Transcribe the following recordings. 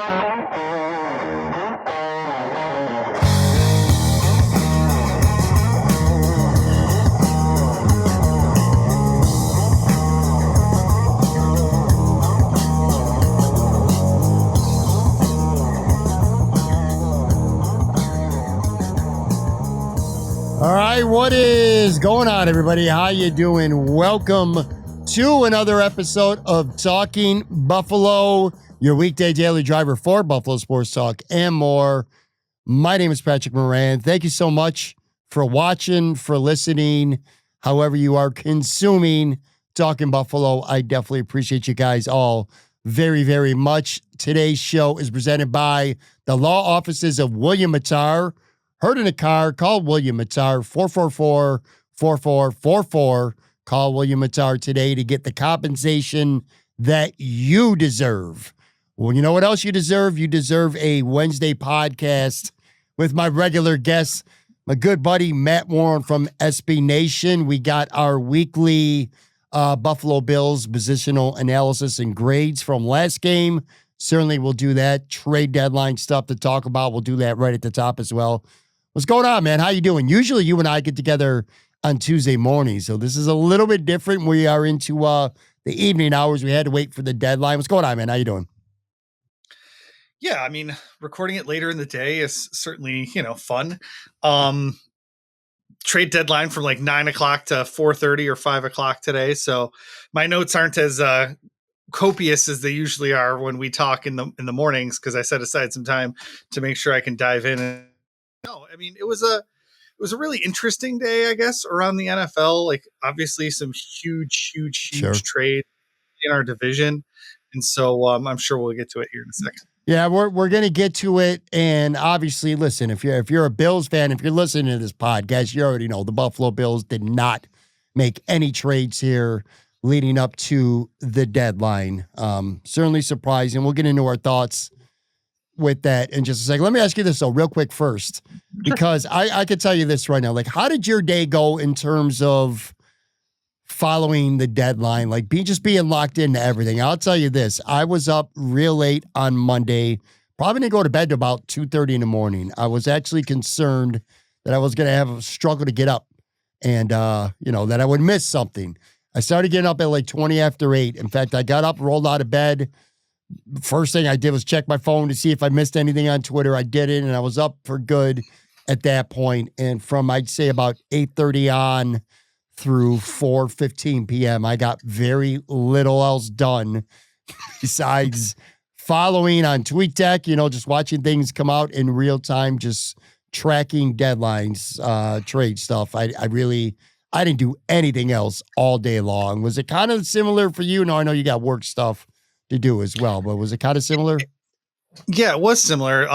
All right, what is going on, everybody? How you doing? Welcome to another episode of Talking Buffalo, your weekday daily driver for Buffalo Sports Talk and more. My name is Patrick Moran. Thank you so much for watching, for listening, however you are consuming Talking Buffalo. I definitely appreciate you guys all very, very much. Today's show is presented by the law offices of William Mattar. Hurt in a car, call William Mattar, 444-4444. Call William Mattar today to get the compensation that you deserve. Well, you know what else you deserve? You deserve a Wednesday podcast with my regular guest, my good buddy Matt Warren from SB Nation. We got our weekly Buffalo Bills positional analysis and grades from last game. Certainly we'll do that. Trade deadline stuff to talk about. We'll do that right at the top as well. What's going on, man? How you doing? Usually you and I get together on Tuesday mornings, so this is a little bit different. We are into the evening hours. We had to wait for the deadline. What's going on, man? How you doing? Yeah, I mean, recording it later in the day is certainly, fun. Trade deadline from like 9 o'clock to 4:30 or 5 o'clock today. So my notes aren't as copious as they usually are when we talk in the mornings, because I set aside some time to make sure I can dive in. No, I mean, it was a really interesting day, I guess, around the NFL. Like, obviously, some huge trade in our division, and so I'm sure we'll get to it here in a second. Yeah, we're gonna get to it, and obviously, listen, if you're a Bills fan, if you're listening to this podcast, you already know the Buffalo Bills did not make any trades here leading up to the deadline. Certainly surprising. We'll get into our thoughts with that in just a second. Let me ask you this though, real quick first, because I could tell you this right now. Like, how did your day go in terms of following the deadline? Like, just being locked into everything. I'll tell you this. I was up real late on Monday. Probably didn't go to bed to about 2:30 in the morning. I was actually concerned that I was going to have a struggle to get up and, that I would miss something. I started getting up at like 20 after 8. In fact, I got up, rolled out of bed. First thing I did was check my phone to see if I missed anything on Twitter. I didn't, and I was up for good at that point. And from, I'd say, about 8:30 on through 4:15 p.m., I got very little else done besides following on TweetDeck, just watching things come out in real time, just tracking deadlines, trade stuff. I didn't do anything else all day long. Was it kind of similar for you? No, I know you got work stuff to do as well, but was it kind of similar? Yeah, it was similar.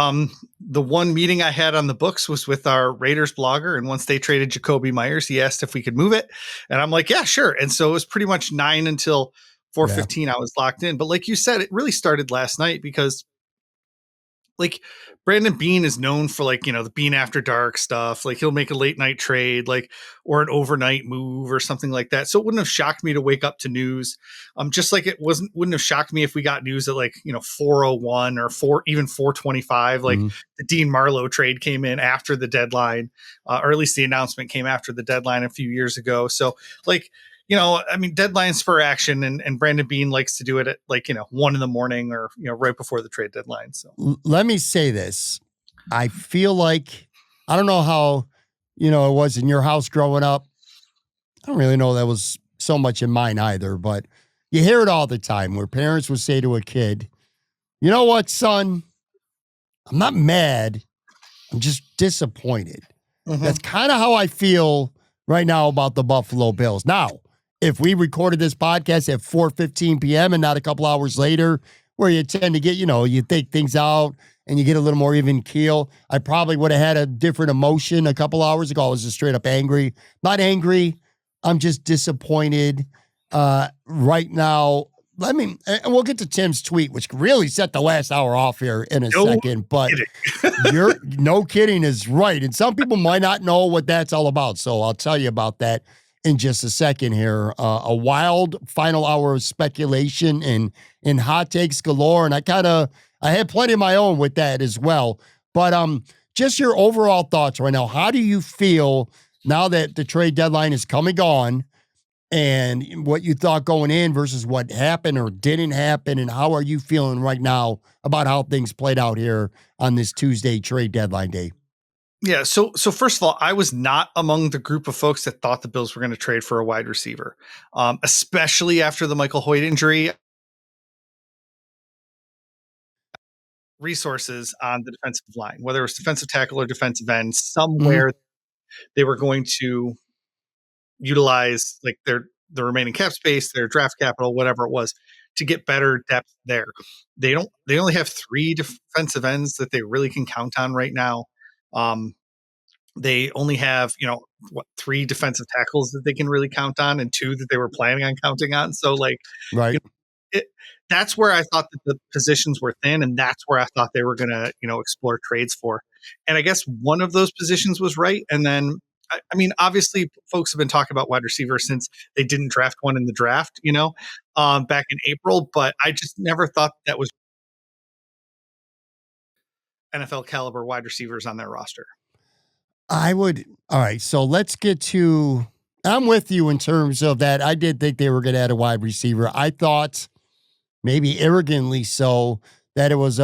The one meeting I had on the books was with our Raiders blogger, and once they traded Jacoby Myers, he asked if we could move it, and I'm like, yeah, sure. And so it was pretty much 9 until 4:15. Yeah. I was locked in, but like you said, it really started last night because, like, Brandon Beane is known for, like, the Beane After Dark stuff. Like, he'll make a late night trade, like, or an overnight move or something like that. So it wouldn't have shocked me to wake up to news. Just like it wouldn't have shocked me if we got news at 4:01 or even 4:25. Like, the Dean Marlowe trade came in after the deadline, or at least the announcement came after the deadline a few years ago. So, like, deadline spur action, and Brandon Beane likes to do it at 1 in the morning or, right before the trade deadline. So let me say this. I feel like, I don't know how, it was in your house growing up. I don't really know that was so much in mine either, but you hear it all the time where parents would say to a kid, you know what, son, I'm not mad. I'm just disappointed. Mm-hmm. That's kind of how I feel right now about the Buffalo Bills. Now, if we recorded this podcast at 4:15 p.m. and not a couple hours later, where you tend to get, you think things out and you get a little more even keel, I probably would have had a different emotion a couple hours ago. I was just straight up angry. Not angry. I'm just disappointed right now. And we'll get to Tim's tweet, which really set the last hour off here in a second. But no kidding is right. And some people might not know what that's all about. So I'll tell you about that in just a second here. A wild final hour of speculation and hot takes galore. And I kind of I had plenty of my own with that as well. But just your overall thoughts right now. How do you feel now that the trade deadline is coming on, and what you thought going in versus what happened or didn't happen, and how are you feeling right now about how things played out here on this Tuesday trade deadline day? Yeah. So first of all, I was not among the group of folks that thought the Bills were going to trade for a wide receiver, especially after the Michael Hoyt injury. Resources on the defensive line, whether it was defensive tackle or defensive end, Mhm. somewhere they were going to utilize like the remaining cap space, their draft capital, whatever it was, to get better depth there. They only have three defensive ends that they really can count on right now. Um, they only have, what, three defensive tackles that they can really count on and two that they were planning on counting on. So like, you Right. know, that's where I thought that the positions were thin, and that's where I thought they were going to, explore trades for. And I guess one of those positions was right. And then, I mean, obviously, folks have been talking about wide receiver since they didn't draft one in the draft, back in April. But I just never thought that was NFL caliber wide receivers on their roster. I would. All right. So let's get to. I'm with you in terms of that. I did think they were going to add a wide receiver. I thought, maybe arrogantly so, that it was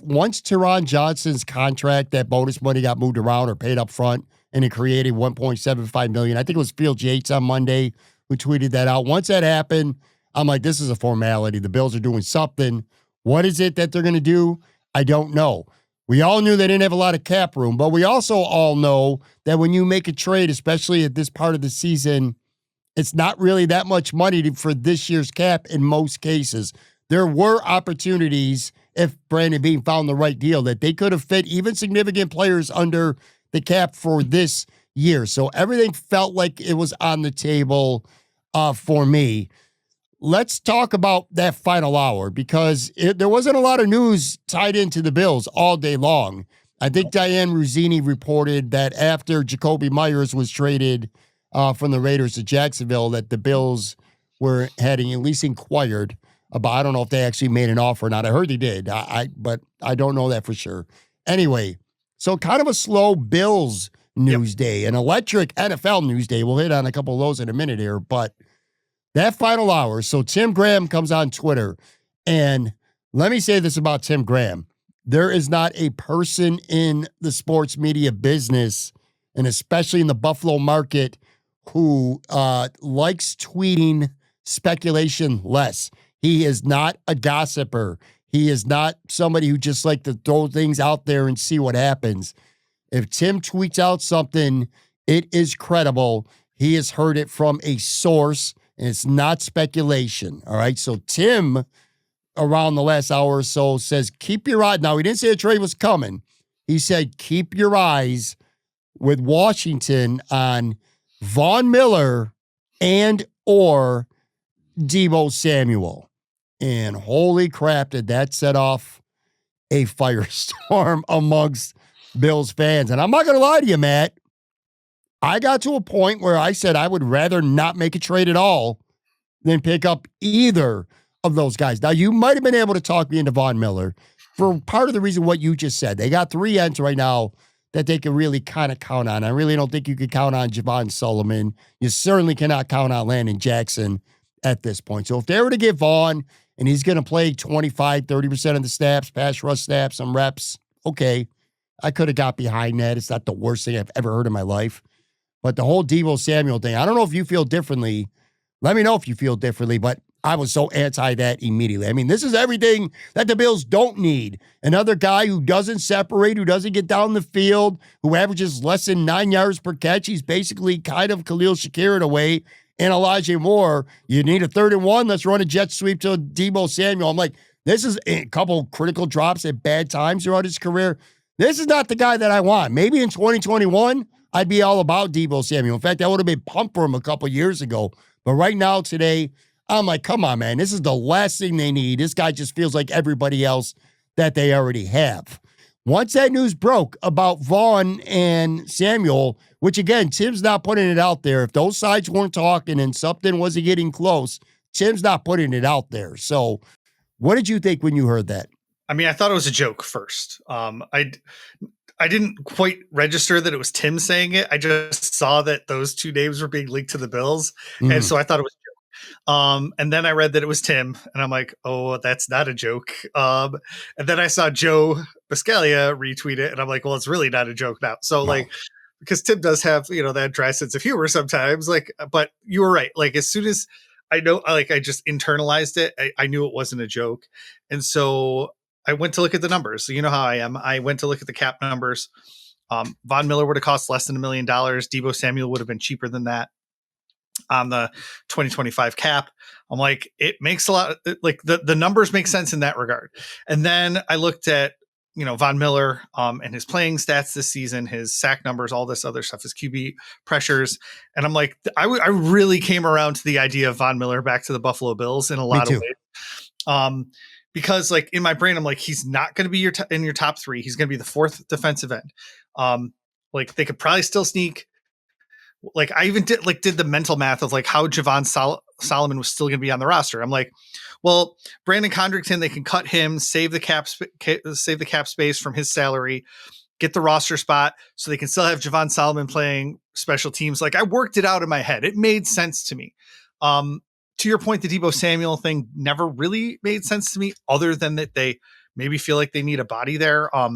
once Teron Johnson's contract, that bonus money got moved around or paid up front, and it created 1.75 million. I think it was Field Yates on Monday who tweeted that out. Once that happened, I'm like, this is a formality. The Bills are doing something. What is it that they're going to do? I don't know. We all knew they didn't have a lot of cap room, but we also all know that when you make a trade, especially at this part of the season, it's not really that much money for this year's cap in most cases. There were opportunities, if Brandon Beane found the right deal, that they could have fit even significant players under the cap for this year. So everything felt like it was on the table for me. Let's talk about that final hour, because there wasn't a lot of news tied into the Bills all day long. I think Diane Ruzzini reported that after Jacoby Myers was traded from the Raiders to Jacksonville, that the Bills were heading, at least inquired about. I don't know if they actually made an offer or not. I heard they did, but I don't know that for sure. Anyway, so kind of a slow Bills Yep. news day, an electric NFL news day. We'll hit on a couple of those in a minute here, but that final hour. So Tim Graham comes on Twitter, and let me say this about Tim Graham. There is not a person in the sports media business, and especially in the Buffalo market, who likes tweeting speculation less. He is not a gossiper. He is not somebody who just like to throw things out there and see what happens. If Tim tweets out something, it is credible. He has heard it from a source, and it's not speculation. All right. So Tim, around the last hour or so, says, keep your eye. Now, he didn't say a trade was coming. He said, keep your eyes with Washington on Von Miller and or Deebo Samuel. And holy crap, did that set off a firestorm amongst Bills fans. And I'm not going to lie to you, Matt. I got to a point where I said I would rather not make a trade at all than pick up either of those guys. Now, you might have been able to talk me into Von Miller for part of the reason what you just said. They got three ends right now that they can really kind of count on. I really don't think you could count on Javon Sullivan. You certainly cannot count on Landon Jackson at this point. So if they were to get Vaughn and he's going to play 25, 30% of the snaps, pass rush snaps, some reps, okay, I could have got behind that. It's not the worst thing I've ever heard in my life. But the whole Deebo Samuel thing, I don't know if you feel differently. Let me know if you feel differently, but I was so anti that immediately. I mean, this is everything that the Bills don't need. Another guy who doesn't separate, who doesn't get down the field, who averages less than 9 yards per catch. He's basically kind of Khalil Shakir in a way, and Elijah Moore. You need a 3rd and 1. Let's run a jet sweep to Deebo Samuel. I'm like, this is a couple critical drops at bad times throughout his career. This is not the guy that I want. Maybe in 2021, I'd be all about Deebo Samuel. In fact, I would have been pumped for him a couple years ago. But right now, today, I'm like, come on, man. This is the last thing they need. This guy just feels like everybody else that they already have. Once that news broke about Vaughn and Samuel, which again, Tim's not putting it out there. If those sides weren't talking and something wasn't getting close, Tim's not putting it out there. So what did you think when you heard that? I mean, I thought it was a joke first. I didn't quite register that it was Tim saying it. I just saw that those two names were being linked to the Bills, and Mm. so I thought it was. And then I read that it was Tim, and I'm like, oh, that's not a joke. And then I saw Joe Biscaglia retweet it, and I'm like, well, it's really not a joke now. So No. like, because Tim does have, that dry sense of humor sometimes, like, but you were right. Like, as soon as I know, like, I just internalized it, I knew it wasn't a joke. And so I went to look at the numbers. So you know how I am. I went to look at the cap numbers. Von Miller would have cost less than $1 million. Deebo Samuel would have been cheaper than that on the 2025 cap. I'm like, it makes a lot of, like, the numbers make sense in that regard. And then I looked at, Von Miller and his playing stats this season, his sack numbers, all this other stuff, his QB pressures. And I'm like, I really came around to the idea of Von Miller back to the Buffalo Bills in a Me lot of too. ways. Because like in my brain, I'm like, he's not going to be in your top three. He's going to be the fourth defensive end. Like they could probably still sneak. Like I even did the mental math of like how Javon Solomon was still going to be on the roster. I'm like, well, Brandon Condrickton, they can cut him, save the cap space from his salary, get the roster spot, so they can still have Javon Solomon playing special teams. Like I worked it out in my head. It made sense to me. To your point, the Deebo Samuel thing never really made sense to me, other than that they maybe feel like they need a body there. I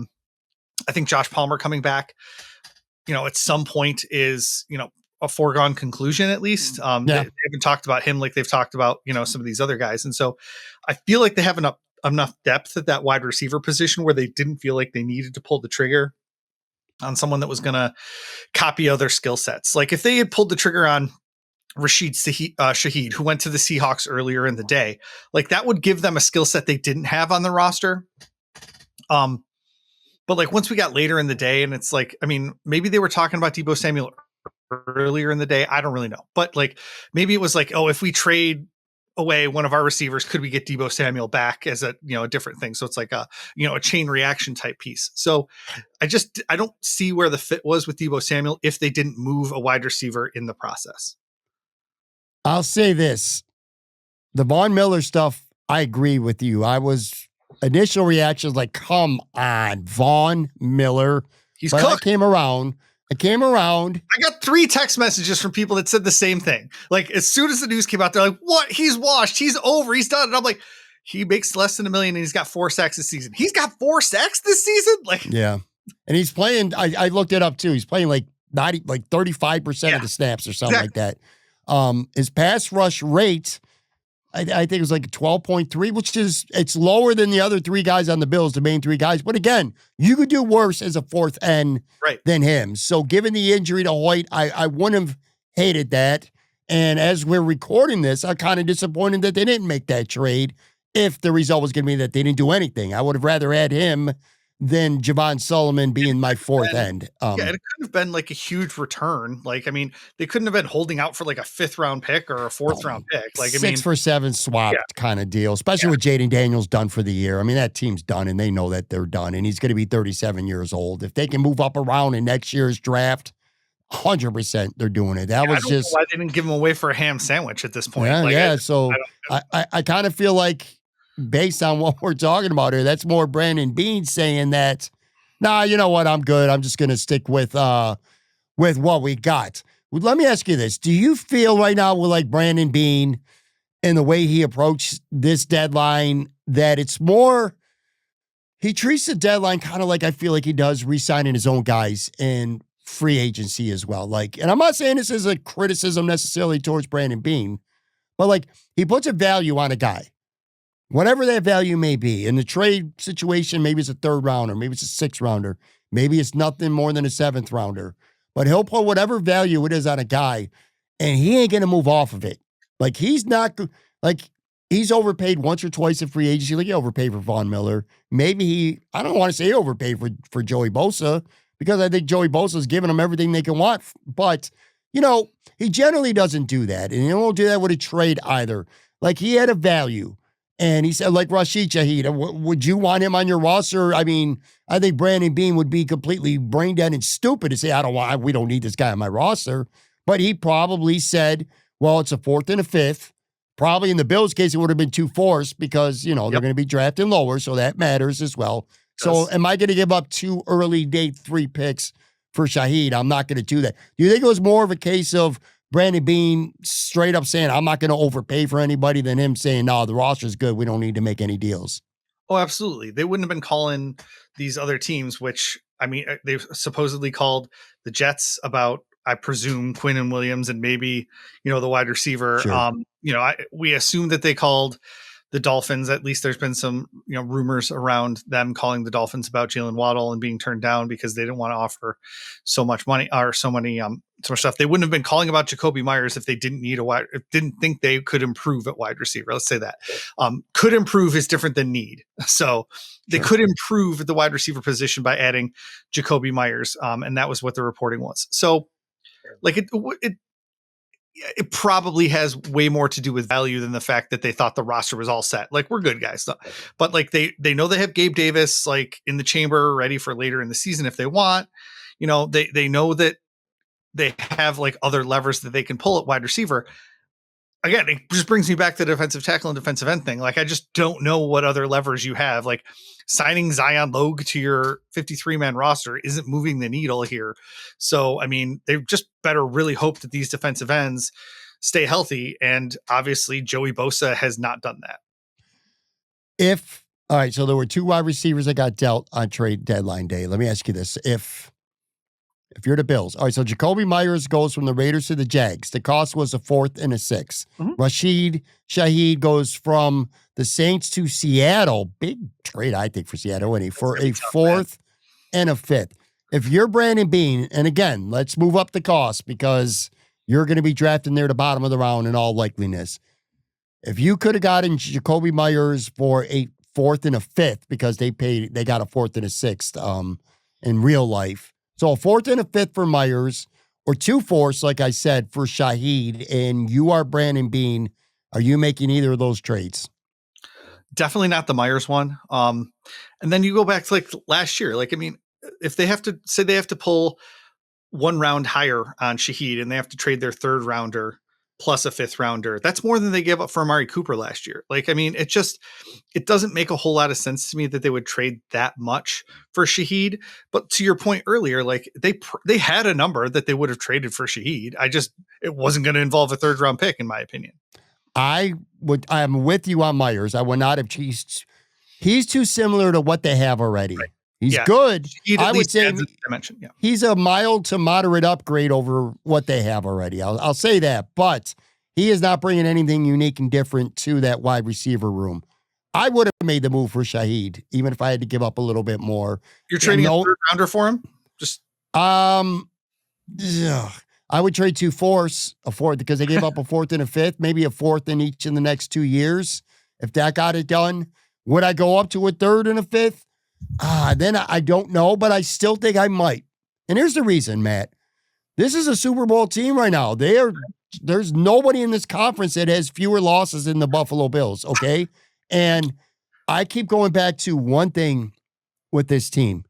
think Josh Palmer coming back, at some point is, a foregone conclusion, at least. Yeah. They haven't talked about him like they've talked about, some of these other guys. And so I feel like they have enough depth at that wide receiver position where they didn't feel like they needed to pull the trigger on someone that was going to copy other skill sets. Like if they had pulled the trigger on Rashid Shaheed, who went to the Seahawks earlier in the day, like that would give them a skill set they didn't have on the roster. But like once we got later in the day, and it's like, I mean, maybe they were talking about Deebo Samuel earlier in the day. I don't really know. But like maybe it was like, oh, if we trade away one of our receivers, could we get Deebo Samuel back as a different thing? So it's like a chain reaction type piece. So I don't see where the fit was with Deebo Samuel if they didn't move a wide receiver in the process. I'll say this. The Von Miller stuff, I agree with you. Initial reactions like, come on, Von Miller. He's but cooked. I came around. I got 3 text messages from people that said the same thing. Like as soon as the news came out, they're like, what? He's washed. He's over. He's done. And I'm like, he makes less than $1 million and he's got 4 sacks this season. He's got 4 sacks this season? Like, yeah. And he's playing, I looked it up too. He's playing like 35% of the snaps or something like that. His pass rush rate, I think it was like 12.3, which it's lower than the other 3 guys on the Bills, the main 3 guys. But again, you could do worse as a fourth end than him. So given the injury to Hoyt, I wouldn't have hated that. And as we're recording this, I'm kind of disappointed that they didn't make that trade if the result was going to be that they didn't do anything. I would have rather had him than Javon Solomon being my fourth end. And it could have been like a huge return. Like, I mean, they couldn't have been holding out for like a 5th round pick or a 4th round pick. Like, 6 for 7 swap kind of deal, especially with Jaden Daniels done for the year. I mean, that team's done and they know that they're done and he's going to be 37 years old. If they can move up around in next year's draft, 100% they're doing it. That was I don't know why they didn't give him away for a ham sandwich at this point. So I kind of feel like based on what we're talking about here, that's more Brandon Beane saying that, nah, you know what, I'm good. I'm just going to stick with what we got. Well, let me ask you this. Do you feel right now with like Brandon Beane and the way he approached this deadline that it's more, he treats the deadline kind of like I feel like he does re-signing his own guys in free agency as well. Like, and I'm not saying this is a criticism necessarily towards Brandon Beane, but like he puts a value on a guy. Whatever that value may be. In the trade situation, maybe it's a 3rd rounder, maybe it's a 6th rounder, maybe it's nothing more than a 7th rounder. But he'll put whatever value it is on a guy, and he ain't going to move off of it. Like, he's overpaid once or twice in free agency. Like, he overpaid for Von Miller. Maybe I don't want to say overpaid for Joey Bosa, because I think Joey Bosa's giving him everything they can want. But, he generally doesn't do that, and he won't do that with a trade either. Like, he had a value. And he said, like Rashid Shaheed, would you want him on your roster? I mean, I think Brandon Beane would be completely brain dead and stupid to say, we don't need this guy on my roster. But he probably said, well, it's a 4th and a 5th. Probably in the Bills' case, it would have been too forced because, they're Yep. going to be drafting lower, so that matters as well. So Does. am I going to give up 2 early day 3 picks for Shaheed? I'm not going to do that. Do you think it was more of a case of Brandon Beane straight up saying, I'm not going to overpay for anybody than him saying, no, the roster's good. We don't need to make any deals? Oh, absolutely. They wouldn't have been calling these other teams, which, I mean, they've supposedly called the Jets about, I presume, Quinn and Williams and maybe, the wide receiver. Sure. We assume that they called the Dolphins. At least there's been some, rumors around them calling the Dolphins about Jalen Waddle and being turned down because they didn't want to offer so much money or so much stuff. They wouldn't have been calling about Jacoby Myers if they didn't didn't think they could improve at wide receiver. Let's say that. Could improve is different than need. So they could improve the wide receiver position by adding Jacoby Myers. And that was what the reporting was. So like it probably has way more to do with value than the fact that they thought the roster was all set. Like, we're good, guys. But like they know they have Gabe Davis like in the chamber ready for later in the season if they want. They know that they have like other levers that they can pull at wide receiver. Again, it just brings me back to the defensive tackle and defensive end thing. Like, I just don't know what other levers you have. Like, signing Zion Logue to your 53-man roster isn't moving the needle here. So, I mean, they just better really hope that these defensive ends stay healthy. And obviously, Joey Bosa has not done that. All right, so there were 2 wide receivers that got dealt on trade deadline day. Let me ask you this. If you're the Bills, all right, so Jacoby Myers goes from the Raiders to the Jags. The cost was a 4th and a 6th. Mm-hmm. Rashid Shaheed goes from the Saints to Seattle. Big trade, I think, for Seattle, for a 4th and a 5th. If you're Brandon Beane, and again, let's move up the cost because you're going to be drafting near the bottom of the round in all likeliness. If you could have gotten Jacoby Myers for a 4th and a 5th because they got a 4th and a 6th in real life. So a 4th and a 5th for Myers, or 2 fourths, like I said, for Shaheed, and you are Brandon Beane. Are you making either of those trades? Definitely not the Myers one. And then you go back to like last year. Like, I mean, if they have to pull 1 round higher on Shaheed and they have to trade their 3rd rounder plus a 5th rounder, that's more than they gave up for Amari Cooper last year. Like, I mean, it doesn't make a whole lot of sense to me that they would trade that much for Shaheed. But to your point earlier, like they had a number that they would have traded for Shaheed. It wasn't going to involve a 3rd round pick, in my opinion. I'm with you on Myers. I would not have he's too similar to what they have already. Right. He's good. I would say he's a mild to moderate upgrade over what they have already. I'll say that, but he is not bringing anything unique and different to that wide receiver room. I would have made the move for Shaheed, even if I had to give up a little bit more. You're trading a 3rd rounder for him? I would trade 2 fourths, a 4th, because they gave up a 4th and a 5th, maybe a 4th in each in the next 2 years. If that got it done, would I go up to a 3rd and a 5th? Then I don't know, but I still think I might. And here's the reason, Matt. This is a Super Bowl team right now. There's nobody in this conference that has fewer losses than the Buffalo Bills, okay? And I keep going back to one thing with this team.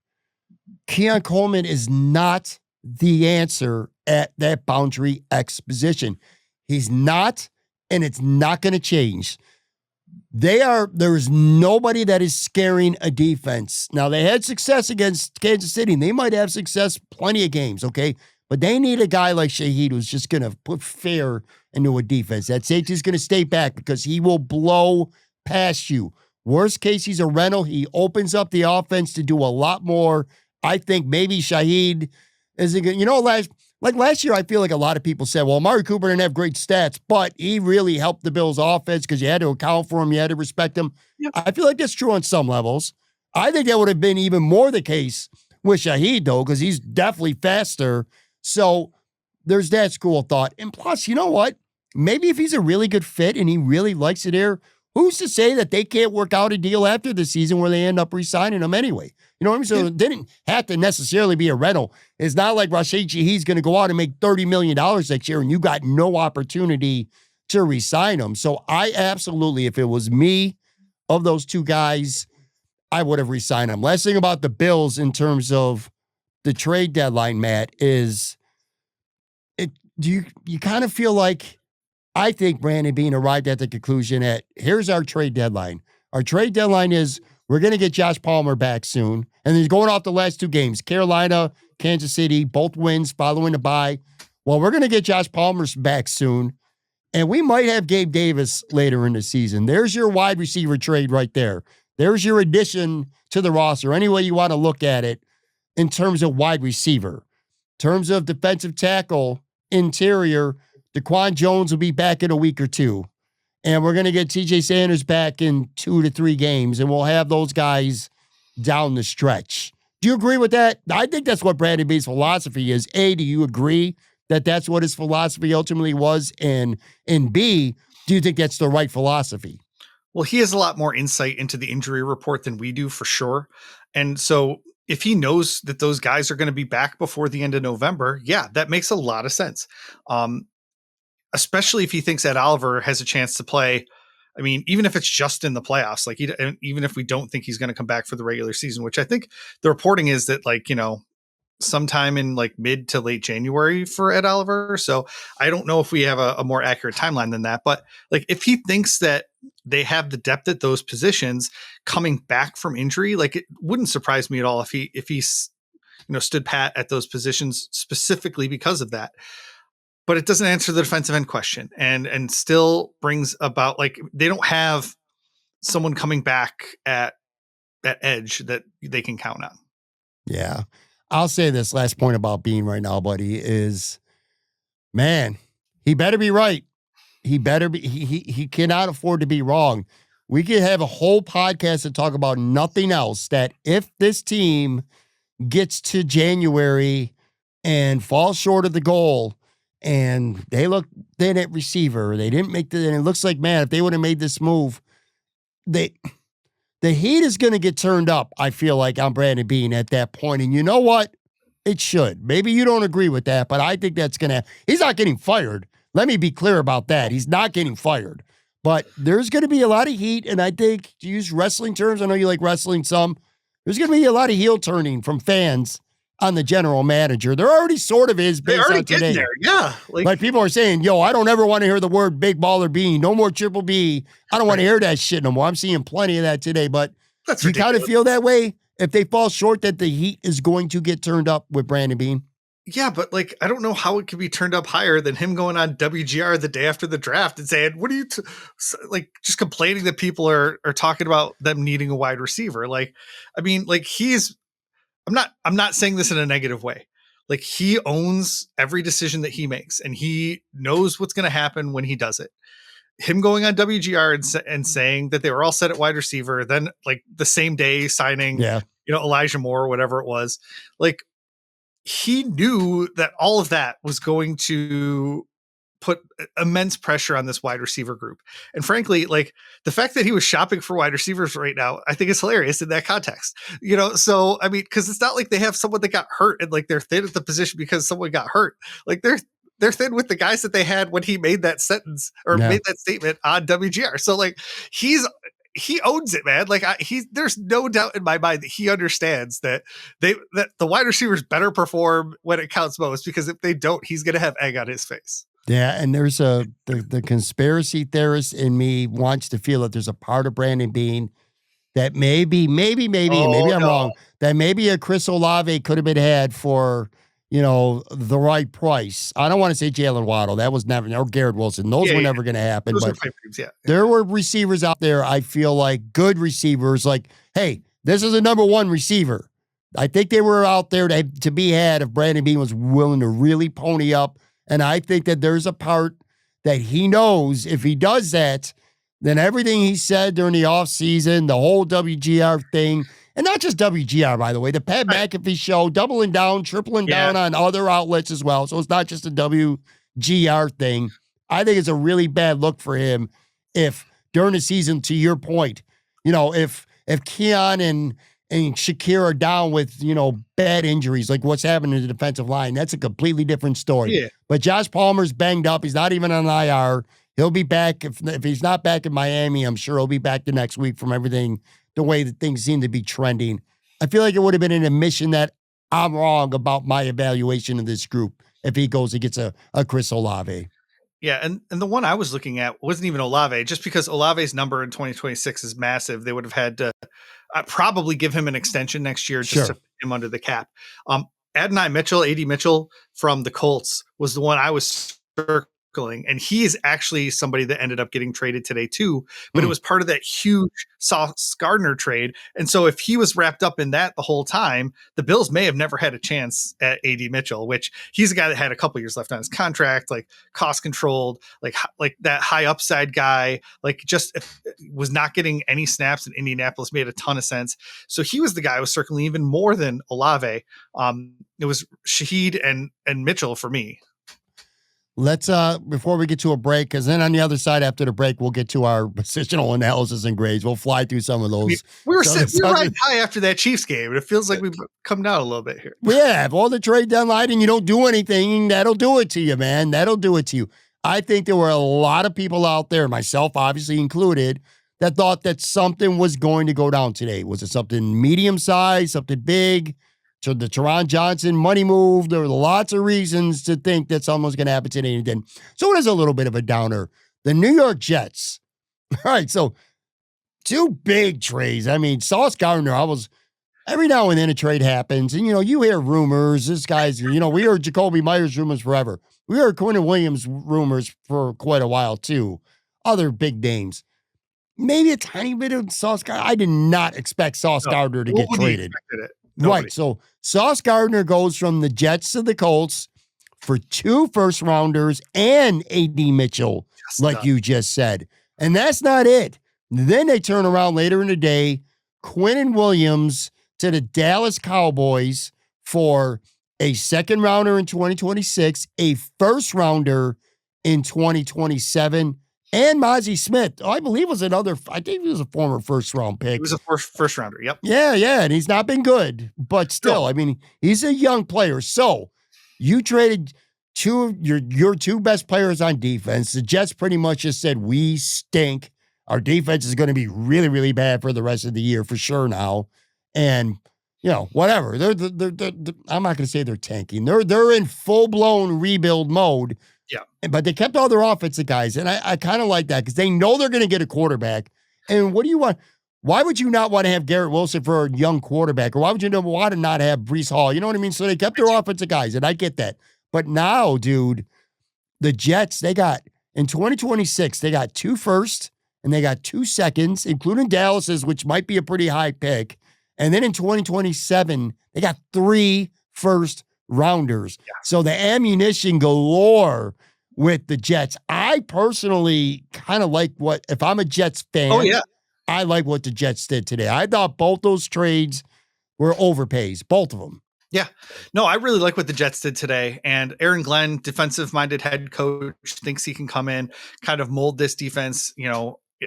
Keon Coleman is not the answer at that boundary X position. He's not, and it's not going to change. There's nobody that is scaring a defense. Now, they had success against Kansas City, and they might have success plenty of games, okay? But they need a guy like Shaheed who's just going to put fear into a defense. That safety's going to stay back because he will blow past you. Worst case, he's a rental. He opens up the offense to do a lot more. I think maybe Shaheed isn't going to, last year, I feel like a lot of people said, well, Amari Cooper didn't have great stats, but he really helped the Bills' offense because you had to account for him. You had to respect him. Yep. I feel like that's true on some levels. I think that would have been even more the case with Shaheed, though, because he's definitely faster. So there's that school of thought. And plus, you know what? Maybe if he's a really good fit and he really likes it here, who's to say that they can't work out a deal after the season where they end up re-signing him anyway? You know what I mean? So it didn't have to necessarily be a rental. It's not like Rashid Shaheed's going to go out and make $30 million next year and you got no opportunity to re-sign him. So I absolutely, if it was me of those 2 guys, I would have re-signed him. Last thing about the Bills in terms of the trade deadline, Matt, is you kind of feel like I think Brandon Bean arrived at the conclusion that here's our trade deadline. Our trade deadline is we're going to get Josh Palmer back soon. And he's going off the last two games, Carolina, Kansas City, both wins following the bye. Well, we're going to get Josh Palmer back soon. And we might have Gabe Davis later in the season. There's your wide receiver trade right there. There's your addition to the roster, any way you want to look at it in terms of wide receiver. In terms of defensive tackle, interior, DaQuan Jones will be back in a week or two. And we're going to get TJ Sanders back in 2 to 3 games, and we'll have those guys down the stretch. Do you agree with that? I think that's what Brandon Bean's philosophy is. A, do you agree that that's what his philosophy ultimately was? And B, do you think that's the right philosophy? Well, he has a lot more insight into the injury report than we do, for sure. And so if he knows that those guys are going to be back before the end of November, yeah, that makes a lot of sense. Especially if he thinks Ed Oliver has a chance to play. I mean, even if it's just in the playoffs, like even if we don't think he's going to come back for the regular season, which I think the reporting is that, like, sometime in like mid to late January for Ed Oliver. So I don't know if we have a more accurate timeline than that, but like if he thinks that they have the depth at those positions coming back from injury, like it wouldn't surprise me at all if he stood pat at those positions specifically because of that. But it doesn't answer the defensive end question, and still brings about, like, they don't have someone coming back at that edge that they can count on. Yeah. I'll say this last point about Bean right now, buddy, is, man, he better be right. He better be, he cannot afford to be wrong. We could have a whole podcast to talk about nothing else, that if this team gets to January and falls short of the goal, and they look thin at receiver, they didn't make and it looks like, man, if they would have made this move, the heat is going to get turned up, I feel like, on Brandon Bean at that point. And you know what? It should. Maybe you don't agree with that, but I think that's going to, he's not getting fired. Let me be clear about that. He's not getting fired, but there's going to be a lot of heat. And I think, to use wrestling terms, I know you like wrestling some, there's going to be a lot of heel turning from fans on the general manager. There already sort of is based on today. There. Yeah. Like people are saying, yo, I don't ever want to hear the word big baller Bean. No more triple B. I don't want to hear that shit no more. I'm seeing plenty of that today, but that's you kind of feel that way if they fall short, that the heat is going to get turned up with Brandon Bean. Yeah, but like, I don't know how it could be turned up higher than him going on WGR the day after the draft and saying, what are you like, just complaining that people are talking about them needing a wide receiver. Like, I mean, like, I'm not saying this in a negative way. Like, he owns every decision that he makes, and he knows what's going to happen when he does it. Him going on WGR and saying that they were all set at wide receiver, then like the same day signing, Elijah Moore or whatever it was, like, he knew that all of that was going to put immense pressure on this wide receiver group. And frankly, like, the fact that he was shopping for wide receivers right now, I think is hilarious in that context. So I mean, because it's not like they have someone that got hurt and like they're thin at the position because someone got hurt. Like, they're thin with the guys that they had when he made that sentence or made that statement on WGR. So like, he owns it, man. Like, there's no doubt in my mind that he understands that that the wide receivers better perform when it counts most, because if they don't, he's going to have egg on his face. Yeah, and there's the conspiracy theorist in me wants to feel that there's a part of Brandon Bean that maybe I'm wrong, that maybe a Chris Olave could have been had for, the right price. I don't want to say Jalen Waddle. That was never, or Garrett Wilson. Those were never going to happen. Those but there were receivers out there, I feel like, good receivers, like, hey, this is a number one receiver. I think they were out there to be had if Brandon Bean was willing to really pony up. And I think that there's a part that he knows if he does that, then everything he said during the offseason, the whole WGR thing, and not just WGR, by the way, the Pat McAfee show, doubling down, tripling down on other outlets as well. So it's not just a WGR thing. I think it's a really bad look for him if during the season, to your point, if Keon and Shakir are down with, bad injuries, like what's happening to the defensive line, that's a completely different story. Yeah. But Josh Palmer's banged up. He's not even on IR. He'll be back. If he's not back in Miami, I'm sure he'll be back the next week from everything, the way that things seem to be trending. I feel like it would have been an admission that I'm wrong about my evaluation of this group if he goes and gets a Chris Olave. Yeah, and the one I was looking at wasn't even Olave, just because Olave's number in 2026 is massive. They would have had to probably give him an extension next year just to Sure. put him under the cap. Adonai Mitchell, AD Mitchell from the Colts was the one I was circling, and he is actually somebody that ended up getting traded today too. But it Hmm. was part of that huge Sauce Gardner trade, and so if he was wrapped up in that the whole time, the Bills may have never had a chance at AD Mitchell, which he's a guy that had a couple years left on his contract, like cost controlled, like that high upside guy, like just was not getting any snaps in Indianapolis, made a ton of sense. So he was the guy I was circling even more than Olave. It was Shaheed and Mitchell for me. Let's before we get to a break, because then on the other side after the break, we'll get to our positional analysis and grades. We'll fly through some of I mean, those. we were Some riding high after that Chiefs game, and it feels like we've come down a little bit here. Yeah, if all the trade deadline and you don't do anything, that'll do it to you, man. That'll do it to you. I think there were a lot of people out there, myself obviously included, that thought that something was going to go down today. Was it something medium size, something big? So the Teron Johnson money move. There were lots of reasons to think that something was going to happen today and it didn't. So it is a little bit of a downer. The New York Jets. All right, so two big trades. I mean, Sauce Gardner, every now and then a trade happens, and you hear rumors. This guy's, we heard Jacoby Myers rumors forever. We heard Quinn Williams rumors for quite a while too. Other big names. Maybe a tiny bit of Sauce Gardner. I did not expect Sauce No, Gardner to get nobody traded. expected it. Right. Nobody. So Sauce Gardner goes from the Jets to the Colts for 2 first rounders and AD Mitchell, Just like you just said. And that's not it. Then they turn around later in the day, Quinn Williams to the Dallas Cowboys for a second rounder in 2026, a first rounder in 2027, and Mozzie Smith. I believe I think he was a former first round pick. He was a first rounder. Yep. Yeah, and he's not been good, but still, No. I mean, he's a young player. So you traded two of your two best players on defense. The Jets pretty much just said, we stink. Our defense is going to be really, really bad for the rest of the year for sure now. And, whatever. They're I'm not going to say they're tanking. They're in full-blown rebuild mode. Yeah. But they kept all their offensive guys. And I kind of like that because they know they're going to get a quarterback. And what do you want? Why would you not want to have Garrett Wilson for a young quarterback? Or why would you want to not have Breece Hall? You know what I mean? So they kept their offensive guys, and I get that. But now, dude, the Jets, in 2026, they got 2 firsts and they got 2 seconds, including Dallas's, which might be a pretty high pick. And then in 2027, they got 3 first rounders. Yeah. So the ammunition galore with the Jets. I personally kind of like if I'm a Jets fan. Oh, yeah. I like what the Jets did today. I thought both those trades were overpays, both of them. Yeah. No, I really like what the Jets did today. And Aaron Glenn, defensive-minded head coach, thinks he can come in, kind of mold this defense,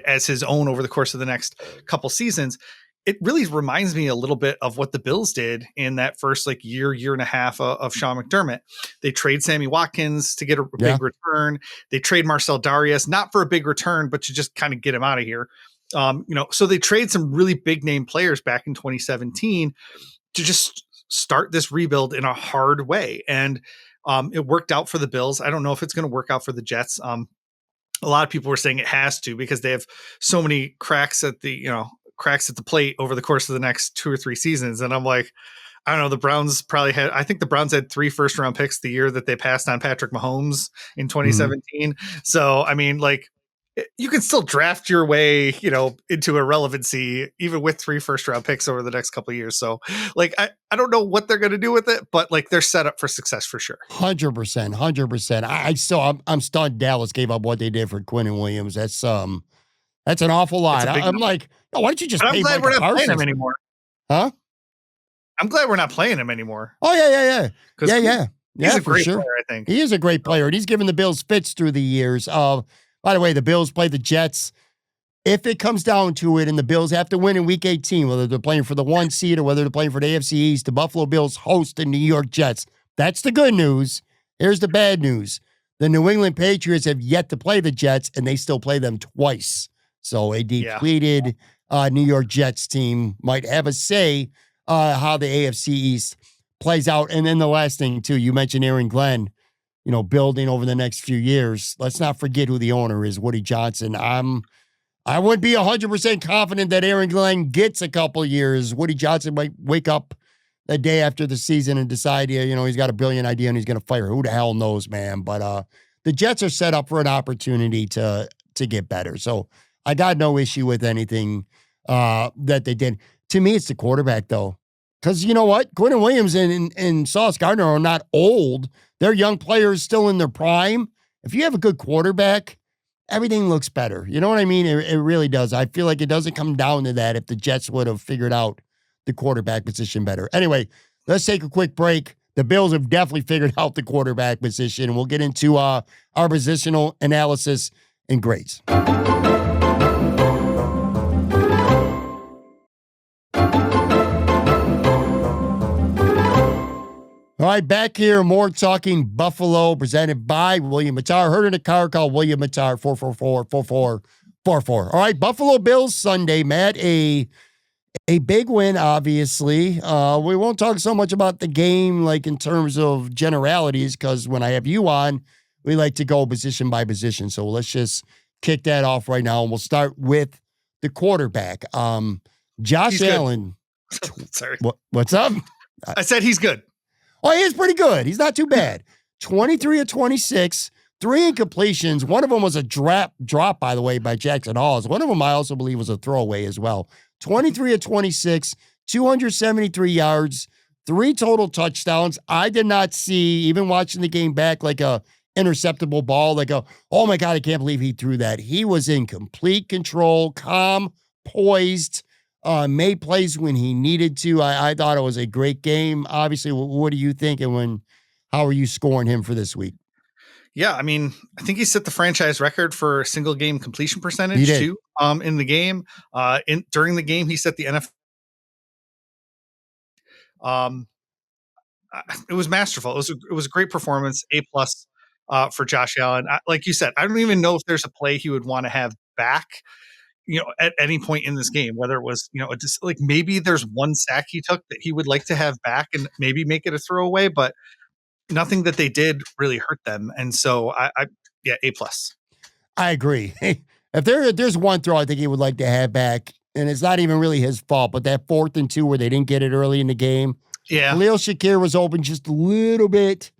as his own over the course of the next couple seasons. It really reminds me a little bit of what the Bills did in that first year and a half of Sean McDermott. They trade Sammy Watkins to get a big return. They trade Marcel Darius, not for a big return, but to just kind of get him out of here. So they trade some really big name players back in 2017 to just start this rebuild in a hard way. And it worked out for the Bills. I don't know if it's going to work out for the Jets. A lot of people were saying it has to because they have so many cracks at the plate over the course of the next 2 or 3 seasons. And I'm like, I don't know. The Browns I think the Browns had 3 first round picks the year that they passed on Patrick Mahomes in 2017. Mm-hmm. So, I mean, you can still draft your way, into irrelevancy, even with 3 first round picks over the next couple of years. So I don't know what they're going to do with it, but they're set up for success for sure. 100%. I'm stunned Dallas gave up what they did for Quinn Williams. That's an awful lot. I'm like, why don't you just pay Micah Parsons? We're not playing him anymore. Huh? I'm glad we're not playing him anymore. Oh, yeah. He's a great player, I think. He is a great player, and he's given the Bills fits through the years. By the way, the Bills play the Jets. If it comes down to it and the Bills have to win in Week 18, whether they're playing for the 1 seed or whether they're playing for the AFC East, the Buffalo Bills host the New York Jets. That's the good news. Here's the bad news. The New England Patriots have yet to play the Jets, and they still play them twice. So a depleted New York Jets team might have a say how the AFC East plays out. And then the last thing, too, you mentioned Aaron Glenn. building over the next few years. Let's not forget who the owner is, Woody Johnson. I wouldn't be 100% confident that Aaron Glenn gets a couple years. Woody Johnson might wake up the day after the season and decide, he's got a brilliant idea and he's going to fire. Who the hell knows, man? But the Jets are set up for an opportunity to get better. So I got no issue with anything that they did. To me, it's the quarterback, though. Because you know what? Quentin Williams and Sauce Gardner are not old. They're young players still in their prime. If you have a good quarterback, everything looks better. You know what I mean? It really does. I feel like it doesn't come down to that if the Jets would have figured out the quarterback position better. Anyway, let's take a quick break. The Bills have definitely figured out the quarterback position, and we'll get into our positional analysis and grades. All right, back here, more Talking Buffalo, presented by William Mattar. Heard in a car, call William Mattar, 444-4444. All right, Buffalo Bills Sunday, Matt, a big win, obviously. We won't talk so much about the game, like in terms of generalities, because when I have you on, we like to go position by position. So let's just kick that off right now, and we'll start with the quarterback. Josh Allen. Sorry. What's up? I said he's good. Oh, he is pretty good. He's not too bad. 23 of 26, 3 incompletions. One of them was a drop, by the way, by Jackson Halls. One of them I also believe was a throwaway as well. 23 of 26, 273 yards, 3 total touchdowns. I did not see, even watching the game back, like a interceptable ball, oh my God, I can't believe he threw that. He was in complete control, calm, poised, made plays when he needed to. I thought it was a great game. Obviously, what are you thinking how are you scoring him for this week? Yeah, I mean, I think he set the franchise record for single game completion percentage too. In the game, during the game, he set the NFL. It was masterful. It was a great performance. A+ for Josh Allen. Like you said, I don't even know if there's a play he would want to have back, at any point in this game, whether it was, just like maybe there's one sack he took that he would like to have back and maybe make it a throwaway, but nothing that they did really hurt them. And so yeah, A+. I agree. If there's one throw I think he would like to have back, and it's not even really his fault, but that 4th and 2 where they didn't get it early in the game. Yeah. Khalil Shakir was open just a little bit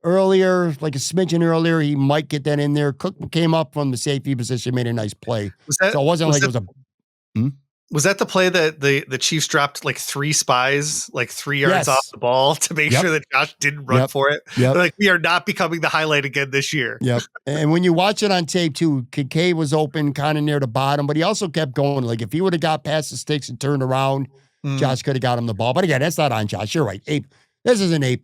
earlier, like a smidgen earlier. He might get that in there. Cook came up from the safety position, made a nice play. So it wasn't like it was a... Was that the play that the Chiefs dropped like 3 spies, like 3 yards off the ball to make sure that Josh didn't run for it? Like, we are not becoming the highlight again this year. Yep. And when you watch it on tape too, Kincaid was open kind of near the bottom, but he also kept going. Like, if he would have got past the sticks and turned around, Josh could have got him the ball. But again, that's not on Josh. You're right. This is an A+.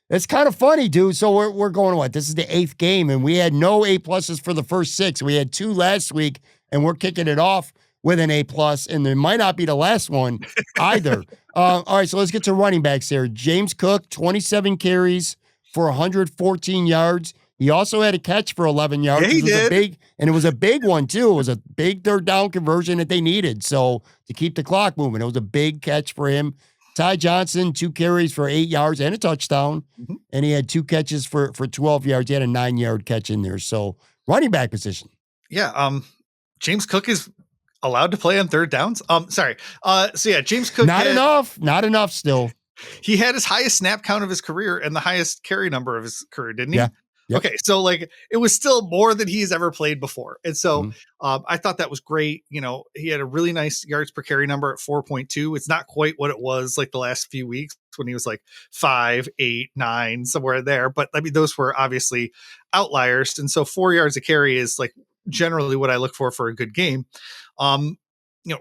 It's kind of funny, dude. So we're going, what? This is the 8th game, and we had no A+ for the first 6. We had 2 last week, and we're kicking it off with an A+, and there might not be the last one either. All right, so let's get to running backs here. James Cook, 27 carries for 114 yards. He also had a catch for 11 yards. Yeah, he did. It was a big one, too. It was a big 3rd down conversion that they needed, so to keep the clock moving. It was a big catch for him. Ty Johnson, 2 carries for 8 yards and a touchdown, and he had 2 catches for 12 yards. He had a 9-yard catch in there. So running back position. Yeah, James Cook is allowed to play on 3rd downs. Sorry. So yeah, James Cook. Not enough still. He had his highest snap count of his career and the highest carry number of his career, didn't he? Yeah. Yep. Okay. So like, it was still more than he's ever played before. And so I thought that was great. He had a really nice yards per carry number at 4.2. It's not quite what it was like the last few weeks when he was like 5, 8, 9, somewhere there. But I mean, those were obviously outliers. And so 4 yards a carry is like generally what I look for a good game.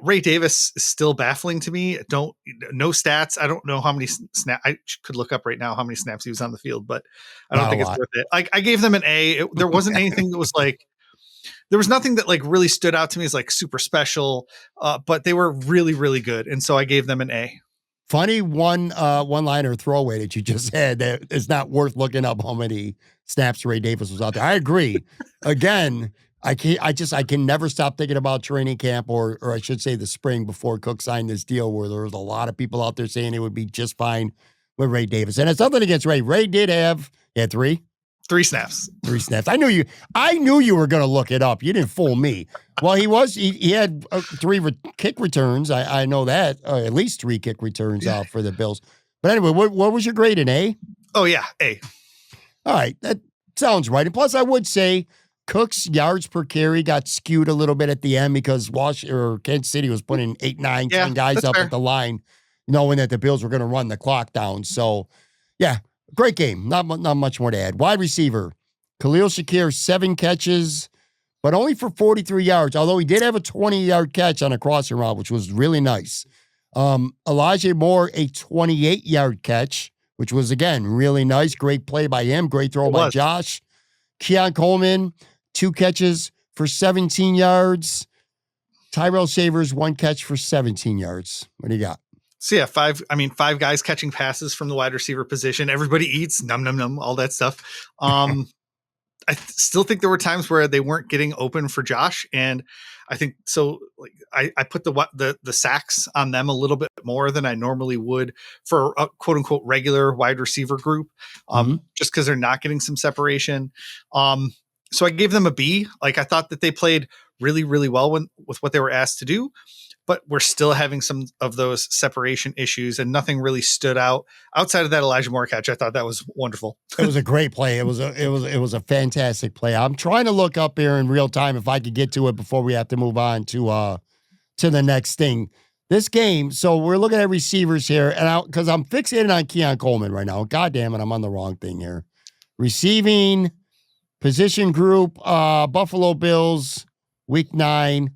Ray Davis is still baffling to me. No stats. I don't know how many snaps. I could look up right now how many snaps he was on the field, but I don't think it's worth it. I gave them an A. There wasn't anything that was like, there was nothing that like really stood out to me as like super special, but they were really, really good. And so I gave them an A. Funny one-liner throwaway that you just said that it's not worth looking up how many snaps Ray Davis was out there. I agree. Again, I can never stop thinking about training camp or I should say the spring before Cook signed this deal where there was a lot of people out there saying it would be just fine with Ray Davis. And it's nothing against Ray. Ray he had 3. 3 snaps. 3 snaps. I knew you were going to look it up. You didn't fool me. Well, he had 3 kick returns. I know that. At least 3 kick returns for the Bills. But anyway, what was your grade, an A? Oh, yeah, A. All right, that sounds right. And plus, I would say Cook's yards per carry got skewed a little bit at the end because Kansas City was putting 8, 9, 10 guys up at the line, knowing that the Bills were going to run the clock down. So, yeah, great game. Not much more to add. Wide receiver, Khalil Shakir, 7 catches, but only for 43 yards, although he did have a 20-yard catch on a crossing route, which was really nice. Elijah Moore, a 28-yard catch, which was, again, really nice. Great play by him. Great throw by Josh. Keon Coleman, 2 catches for 17 yards. Tyrell Shavers, 1 catch for 17 yards. What do you got? So yeah, 5 guys catching passes from the wide receiver position. Everybody eats, num, num, num, all that stuff. I still think there were times where they weren't getting open for Josh. And I think so. Like I put the sacks on them a little bit more than I normally would for a quote unquote regular wide receiver group. Just because they're not getting some separation. So I gave them a B. Like I thought that they played really, really well with what they were asked to do, but we're still having some of those separation issues and nothing really stood out outside of that Elijah Moore catch. I thought that was wonderful. It was a great play. It was a fantastic play. I'm trying to look up here in real time if I could get to it before we have to move on to the next thing. This game, so we're looking at receivers here, and because I'm fixated on Keon Coleman right now. God damn it, I'm on the wrong thing here. Receiving position group, Buffalo Bills, week 9.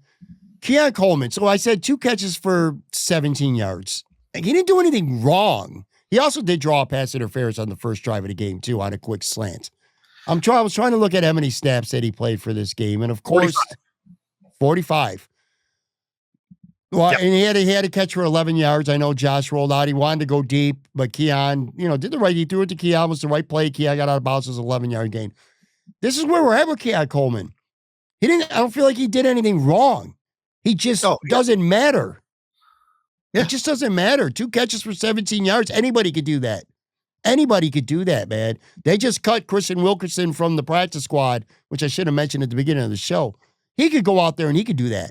Keon Coleman. So I said 2 catches for 17 yards. He didn't do anything wrong. He also did draw a pass interference on the first drive of the game, too, on a quick slant. I was trying to look at how many snaps that he played for this game. And, of course, 45. Well, yep. And he had a catch for 11 yards. I know Josh rolled out. He wanted to go deep, but Keon, did the right. He threw it to Keon. It was the right play. Keon got out of bounds. It was an 11-yard gain. This is where we're at with Keon Coleman. I don't feel like he did anything wrong. He just doesn't matter. Yeah. It just doesn't matter. 2 catches for 17 yards. Anybody could do that. Anybody could do that, man. They just cut Christian Wilkerson from the practice squad, which I should have mentioned at the beginning of the show. He could go out there and he could do that.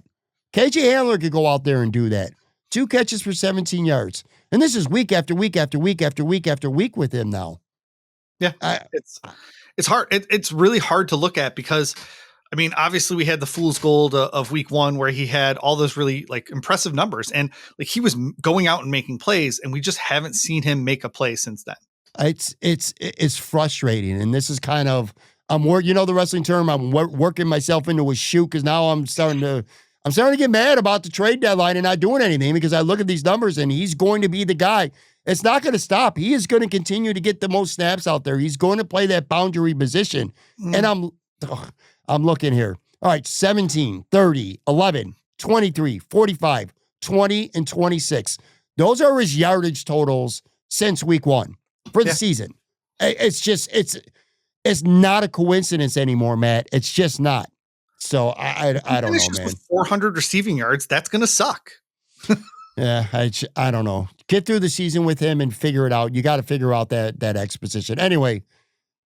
KJ Handler could go out there and do that. 2 catches for 17 yards. And this is week after week after week after week after week with him now. Yeah. It's hard. It's really hard to look at because obviously we had the fool's gold of week 1 where he had all those really impressive numbers and he was going out and making plays and we just haven't seen him make a play since then. It's frustrating. And this is kind of, the wrestling term, I'm working myself into a shoe because now I'm starting to get mad about the trade deadline and not doing anything because I look at these numbers and he's going to be the guy. It's not going to stop. He is going to continue to get the most snaps out there. He's going to play that boundary position. And I'm looking here. All right, 17, 30, 11, 23, 45, 20, and 26. Those are his yardage totals since week 1 for the season. It's not a coincidence anymore, Matt. It's just not. So I don't know, man. With 400 receiving yards, that's going to suck. Yeah, I don't know. Get through the season with him and figure it out. You got to figure out that X position. Anyway,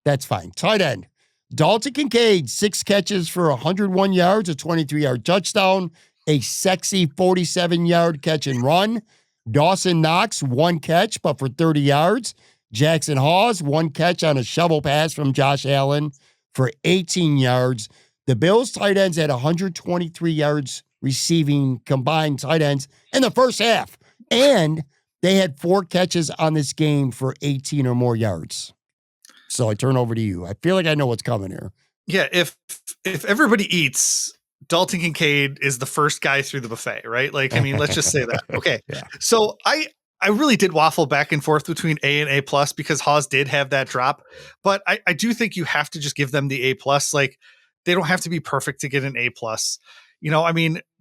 that's fine. Tight end. Dalton Kincaid, 6 catches for 101 yards, a 23-yard touchdown, a sexy 47-yard catch and run. Dawson Knox, 1 catch, but for 30 yards. Jackson Hawes, 1 catch on a shovel pass from Josh Allen for 18 yards. The Bills tight ends had 123 yards receiving combined tight ends in the first half. And they had 4 catches on this game for 18 or more yards. So I turn over to you. I feel like I know what's coming here. Yeah, if everybody eats, Dalton Kincaid is the first guy through the buffet, right? Let's just say that. Okay. Yeah. So I really did waffle back and forth between A and A plus because Hawes did have that drop. But I do think you have to just give them the A plus. They don't have to be perfect to get an A plus.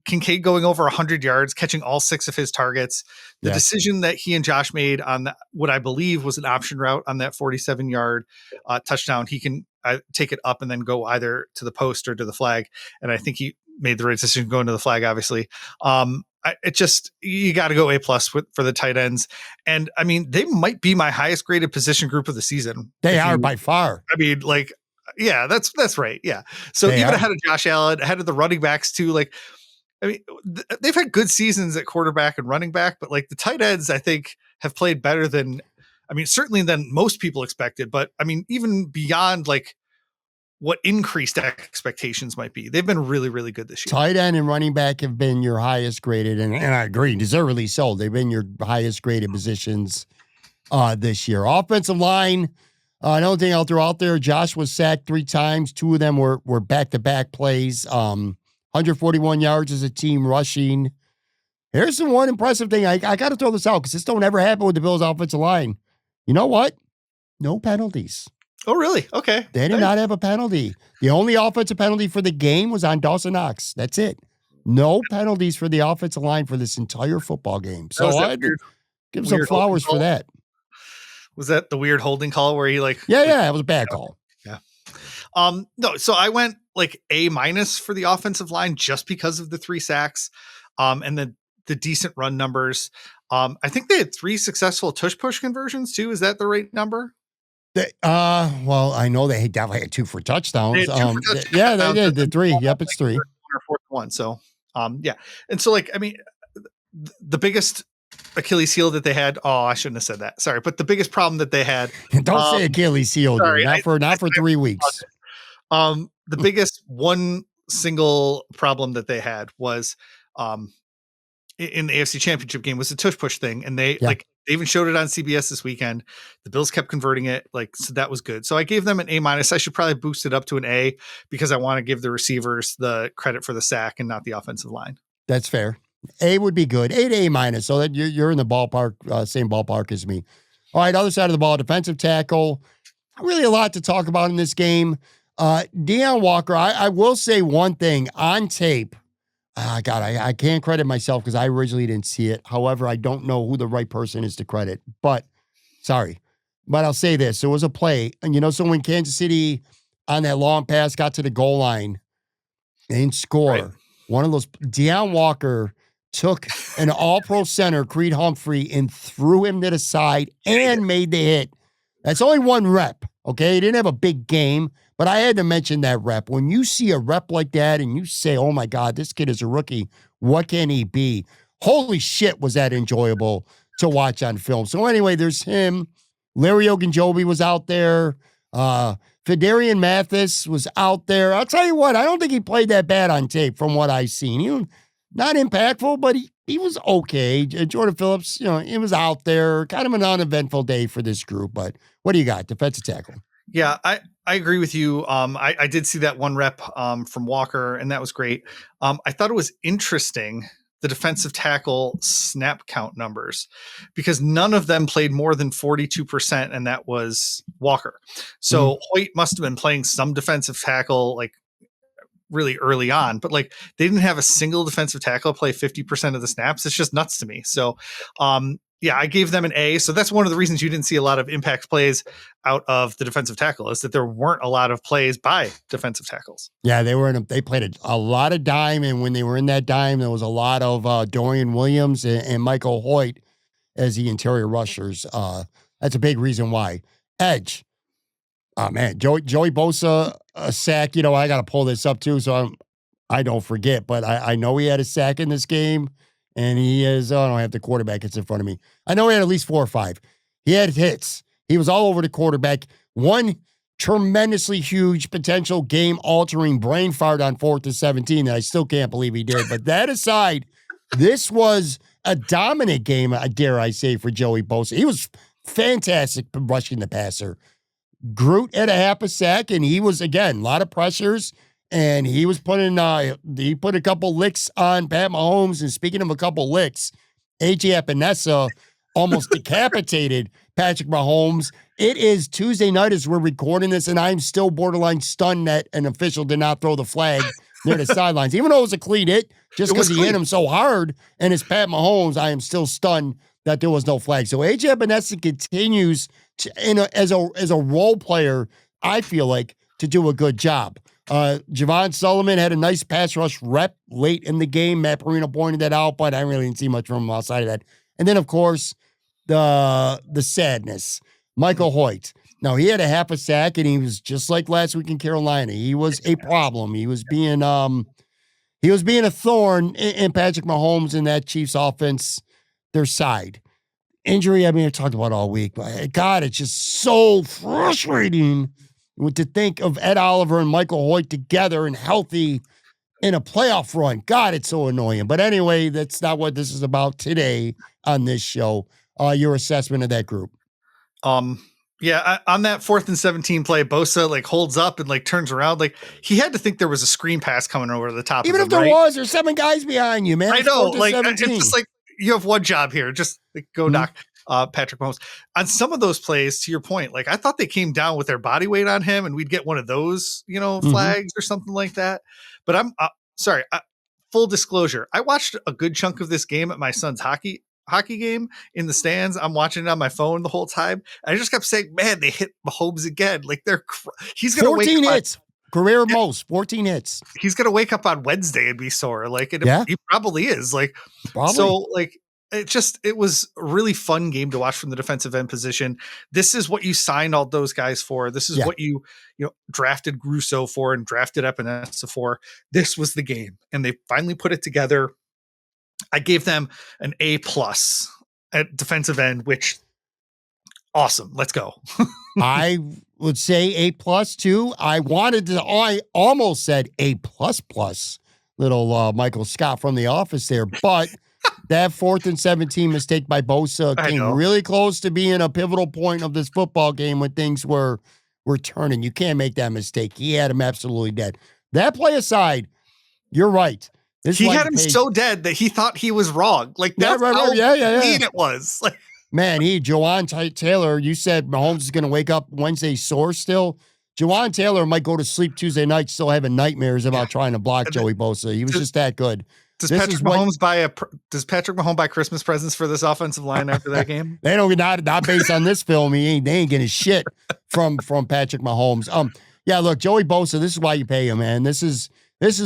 Kincaid going over 100 yards, catching all 6 of his targets. The decision that he and Josh made on what I believe was an option route on that 47-yard touchdown, he can take it up and then go either to the post or to the flag. And I think he made the right decision going to the flag, obviously. You got to go A plus for the tight ends. And they might be my highest graded position group of the season. They are by far. Yeah, that's right. Yeah. So They even are. ahead of Josh Allen, ahead of the running backs too, like, I mean, they've had good seasons at quarterback and running back, but like the tight ends, I think have played better than, I mean, certainly than most people expected, but I mean, even beyond like what increased expectations might be. They've been really, really good this year. Tight end and running back have been your highest graded, and I agree, deservedly so. They've been your highest graded positions this year. Offensive line, another thing I'll throw out there, Josh was sacked 3 times. 2 of them were back-to-back plays. 141 yards as a team rushing. Here's the one impressive thing. I got to throw this out because this don't ever happen with the Bills' offensive line. You know what? No penalties. Oh, really? Okay. They did not have a penalty. The only offensive penalty for the game was on Dawson Knox. That's it. No penalties for the offensive line for this entire football game. So I had to give some flowers for that. Was that the weird holding call where he like? Yeah, it was a bad call. Yeah. No, so I went like A- for the offensive line just because of the 3 sacks, and the decent run numbers. I think they had 3 successful tush push conversions too. Is that the right number? Well, I know they definitely had 2 for touchdowns. They had 2 for touchdowns. Yeah, they did. The 3. Yep, it's 3. Or 4th one. So, yeah. And so, like, I mean, the biggest Achilles heel that they had. Oh, I shouldn't have said that. Sorry, but the biggest problem that they had. Don't say Achilles heel. Sorry, not for 3 weeks. The biggest one single problem that they had was in the AFC Championship game was the tush push thing, and they even showed it on CBS this weekend. The Bills kept converting it, so that was good. So I gave them an A-. I should probably boost it up to an A because I want to give the receivers the credit for the sack and not the offensive line. That's fair. A would be good. A to A-, so that you're in the ballpark, same ballpark as me. All right, other side of the ball, defensive tackle. Not really a lot to talk about in this game. Deion Walker, I will say one thing on tape. God, I can't credit myself because I originally didn't see it. However, I don't know who the right person is to credit. But, sorry. But I'll say this. There was a play. And, so when Kansas City on that long pass got to the goal line and score, right. One of those, Deion Walker took an all-pro center, Creed Humphrey, and threw him to the side and made the hit. That's only 1 rep, okay? He didn't have a big game. But I had to mention that rep. When you see a rep like that and you say, oh, my God, this kid is a rookie, what can he be? Holy shit, was that enjoyable to watch on film. So anyway, there's him. Larry Ogunjobi was out there. Fedarian Mathis was out there. I'll tell you what, I don't think he played that bad on tape from what I've seen. He was not impactful, but he was okay. Jordan Phillips, he was out there. Kind of an uneventful day for this group. But what do you got? Defensive tackle. Yeah, I agree with you. I did see that 1 rep from Walker, and that was great. I thought it was interesting, the defensive tackle snap count numbers, because none of them played more than 42%, and that was Walker. So Hoyt must have been playing some defensive tackle like really early on, but like they didn't have a single defensive tackle play 50% of the snaps. It's just nuts to me. So, yeah, I gave them an A. So that's one of the reasons you didn't see a lot of impact plays out of the defensive tackle, is that there weren't a lot of plays by defensive tackles. Yeah, they played a lot of dime. And when they were in that dime, there was a lot of Dorian Williams and Michael Hoyt as the interior rushers. That's a big reason why. Edge. Oh man, Joey Bosa, a sack. I got to pull this up too. So I don't forget, but I know he had a sack in this game. And he is, I don't have the quarterback. It's in front of me. I know he had at least 4 or 5. He had hits. He was all over the quarterback. One tremendously huge potential game-altering brain fart on 4th and 17 that I still can't believe he did. But that aside, this was a dominant game, dare I say, for Joey Bosa. He was fantastic rushing the passer. Groot had a half a sack, and he was, again, a lot of pressures. And he was he put a couple licks on Pat Mahomes. And speaking of a couple licks, A.J. Epinesa almost decapitated Patrick Mahomes. It is Tuesday night as we're recording this, and I'm still borderline stunned that an official did not throw the flag near the sidelines. Even though it was a clean hit, just because he hit him so hard, and it's Pat Mahomes, I am still stunned that there was no flag. So A.J. Epinesa continues to, as a role player, I feel like, to do a good job. Javon Sullivan had a nice pass rush rep late in the game. Matt Perino pointed that out, but I really didn't see much from him outside of that. And then, of course, the sadness. Michael Hoyt. No, he had a half a sack, and he was just like last week in Carolina. He was a problem. He was being a thorn in Patrick Mahomes and that Chiefs offense, their side. Injury, I mean, I talked about all week, but God, it's just so frustrating to think of Ed Oliver and Michael Hoyt together and healthy in a playoff run. God, it's so annoying. But anyway, that's not what this is about today on this show. Your assessment of that group. On that 4th and 17 play, Bosa like holds up and like turns around. Like he had to think there was a screen pass coming over the top. Even of if him, there right? was, there's 7 guys behind you, man. I It's know. 4th and Like 17. it's just like you have one job here. Just like, go knock Patrick Mahomes. On some of those plays, to your point, like I thought they came down with their body weight on him, and we'd get one of those, flags or something like that. But I'm sorry. Full disclosure, I watched a good chunk of this game at my son's hockey game in the stands. I'm watching it on my phone the whole time. I just kept saying, "Man, they hit Mahomes again! Like he's gonna 14 wake hits, career most 14 hits. He's gonna wake up on Wednesday and be sore. Like, he probably is. Like, Probably. So like. It was a really fun game to watch from the defensive end position. This is what you signed all those guys for. This is what you drafted Grusso for and drafted Epinesa for. This was the game, and they finally put it together. I gave them an A+ at defensive end, which awesome. Let's go. I would say A+ too. I almost said A++. Little Michael Scott from The Office there, but that 4th and 17 mistake by Bosa came really close to being a pivotal point of this football game when things were turning. You can't make that mistake. He had him absolutely dead. That play aside, you're right. He had him so dead that he thought he was wrong. Like that's how clean it was. Like, man, Jawan Taylor, you said Mahomes is going to wake up Wednesday sore still. Jawan Taylor might go to sleep Tuesday night still having nightmares about trying to block Joey Bosa. He was just that good. Does Patrick Mahomes buy Christmas presents for this offensive line after that game? They don't, not based on this film. They ain't getting shit from Patrick Mahomes. Yeah, look, Joey Bosa, this is why you pay him, man. This is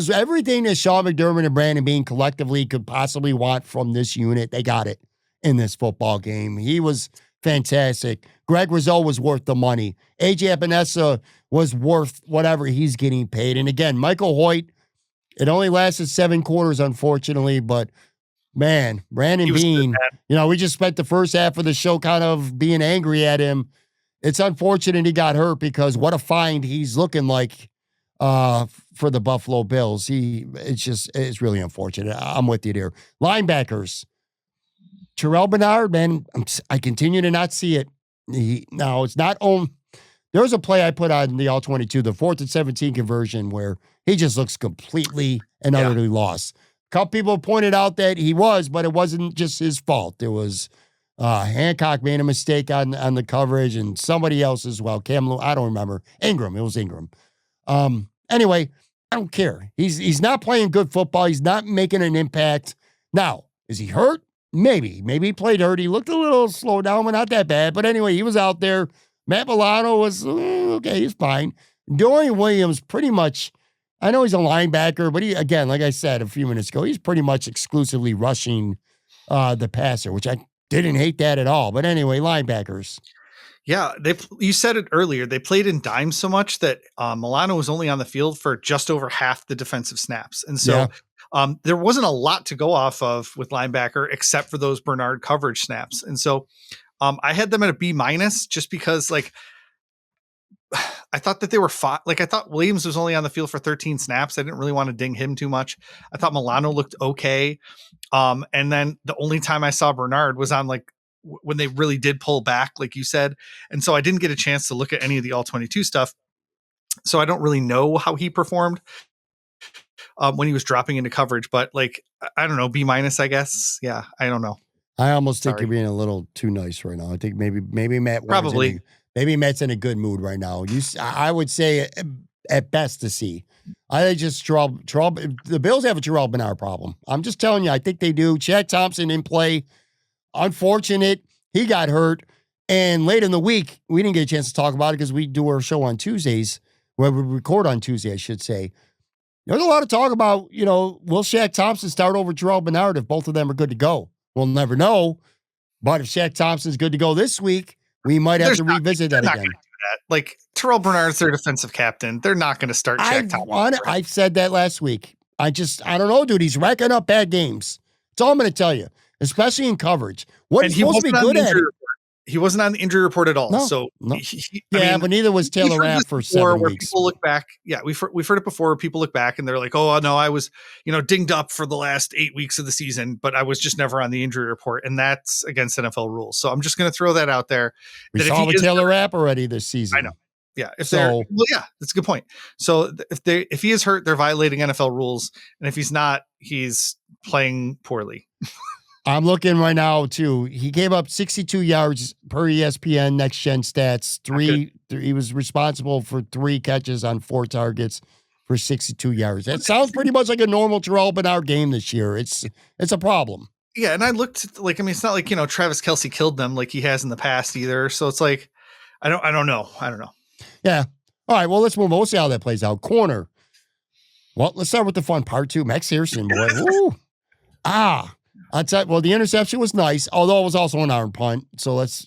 everything that Sean McDermott and Brandon Beane collectively could possibly want from this unit. They got it in this football game. He was fantastic. Greg Rizzo was worth the money. AJ Epinesa was worth whatever he's getting paid. And again, Michael Hoyt, it only lasted 7 quarters, unfortunately, but man, Brandon Beane, we just spent the first half of the show kind of being angry at him. It's unfortunate he got hurt because what a find he's looking like for the Buffalo Bills. It's really unfortunate. I'm with you there. Linebackers. Terrell Bernard, man, I continue to not see it. It's not on. There was a play I put on the All-22, the 4th and 17 conversion, where he just looks completely and utterly lost. A couple people pointed out that he was, but it wasn't just his fault. It was Hancock made a mistake on the coverage, and somebody else as well. I don't remember. Ingram. It was Ingram. Anyway, I don't care. He's not playing good football. He's not making an impact. Now, is he hurt? Maybe he played hurt. He looked a little slow down, but not that bad. But anyway, he was out there. Matt Milano was okay. He's fine. Dorian Williams, pretty much. I know he's a linebacker, but he, again, like I said a few minutes ago, he's pretty much exclusively rushing the passer, which I didn't hate that at all. But anyway, linebackers. Yeah, you said it earlier. They played in dime so much that Milano was only on the field for just over half the defensive snaps, and so. There wasn't a lot to go off of with linebacker except for those Bernard coverage snaps. And so I had them at a B- just because like I thought that they were fine. Like I thought Williams was only on the field for 13 snaps. I didn't really want to ding him too much. I thought Milano looked okay. And then the only time I saw Bernard was on like when they really did pull back, like you said. And so I didn't get a chance to look at any of the All-22 stuff. So I don't really know how he performed. When he was dropping into coverage, but like, I don't know, B-, I guess. Yeah. I don't know. I almost think you're being a little too nice right now. I think maybe Matt, maybe Matt's in a good mood right now. I would say at best to C. I think just the Bills have a Terrell Bernard problem. I'm just telling you, I think they do. Chad Thompson in play. Unfortunate. He got hurt. And late in the week, we didn't get a chance to talk about it because we do our show on Tuesdays, where we record on Tuesday, I should say. There's a lot of talk about, will Shaq Thompson start over Terrell Bernard if both of them are good to go? We'll never know. But if Shaq Thompson's good to go this week, we might have to revisit that again. that. Like Terrell Bernard's their defensive captain. They're not going to start Jack Thompson. I said that last week. I don't know, dude. He's racking up bad games. That's all I'm going to tell you, especially in coverage. What he's supposed to be good at. He wasn't on the injury report at all. No, so, no. I mean, but neither was Taylor Rapp for 7 weeks. People look back. Yeah, we've heard it before. Where people look back and they're like, "Oh no, I was dinged up for the last 8 weeks of the season, but I was just never on the injury report," and that's against NFL rules. So I'm just going to throw that out there. We saw with Taylor Rapp already this season. I know. Yeah, that's a good point. So if he is hurt, they're violating NFL rules, and if he's not, he's playing poorly. I'm looking right now too. He gave up 62 yards per ESPN Next Gen Stats. He was responsible for 3 catches on 4 targets for 62 yards. That sounds pretty much like a normal Terrell Bernard game this year. It's a problem. Yeah, and I looked it's not like Travis Kelce killed them like he has in the past either. So it's like I don't know. Yeah. All right. Well, let's move on. We'll see how that plays out. Corner. Well, let's start with the fun part 2. Max Harrison, boy. Woo. I'll tell you, well, the interception was nice, although it was also an arm punt. So let's,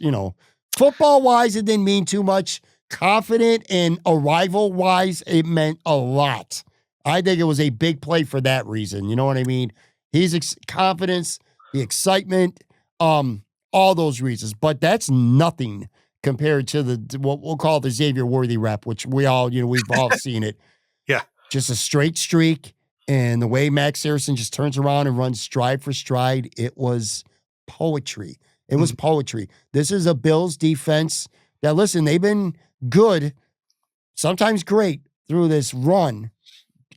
football-wise, it didn't mean too much. Confident and arrival-wise, it meant a lot. I think it was a big play for that reason. You know what I mean? His confidence, the excitement, all those reasons. But that's nothing compared to what we'll call the Xavier Worthy rep, which we all, we've all seen it. Yeah. Just a straight streak. And the way Max Harrison just turns around and runs stride for stride, it was poetry. It was poetry. This is a Bills defense that, listen, they've been good, sometimes great, through this run.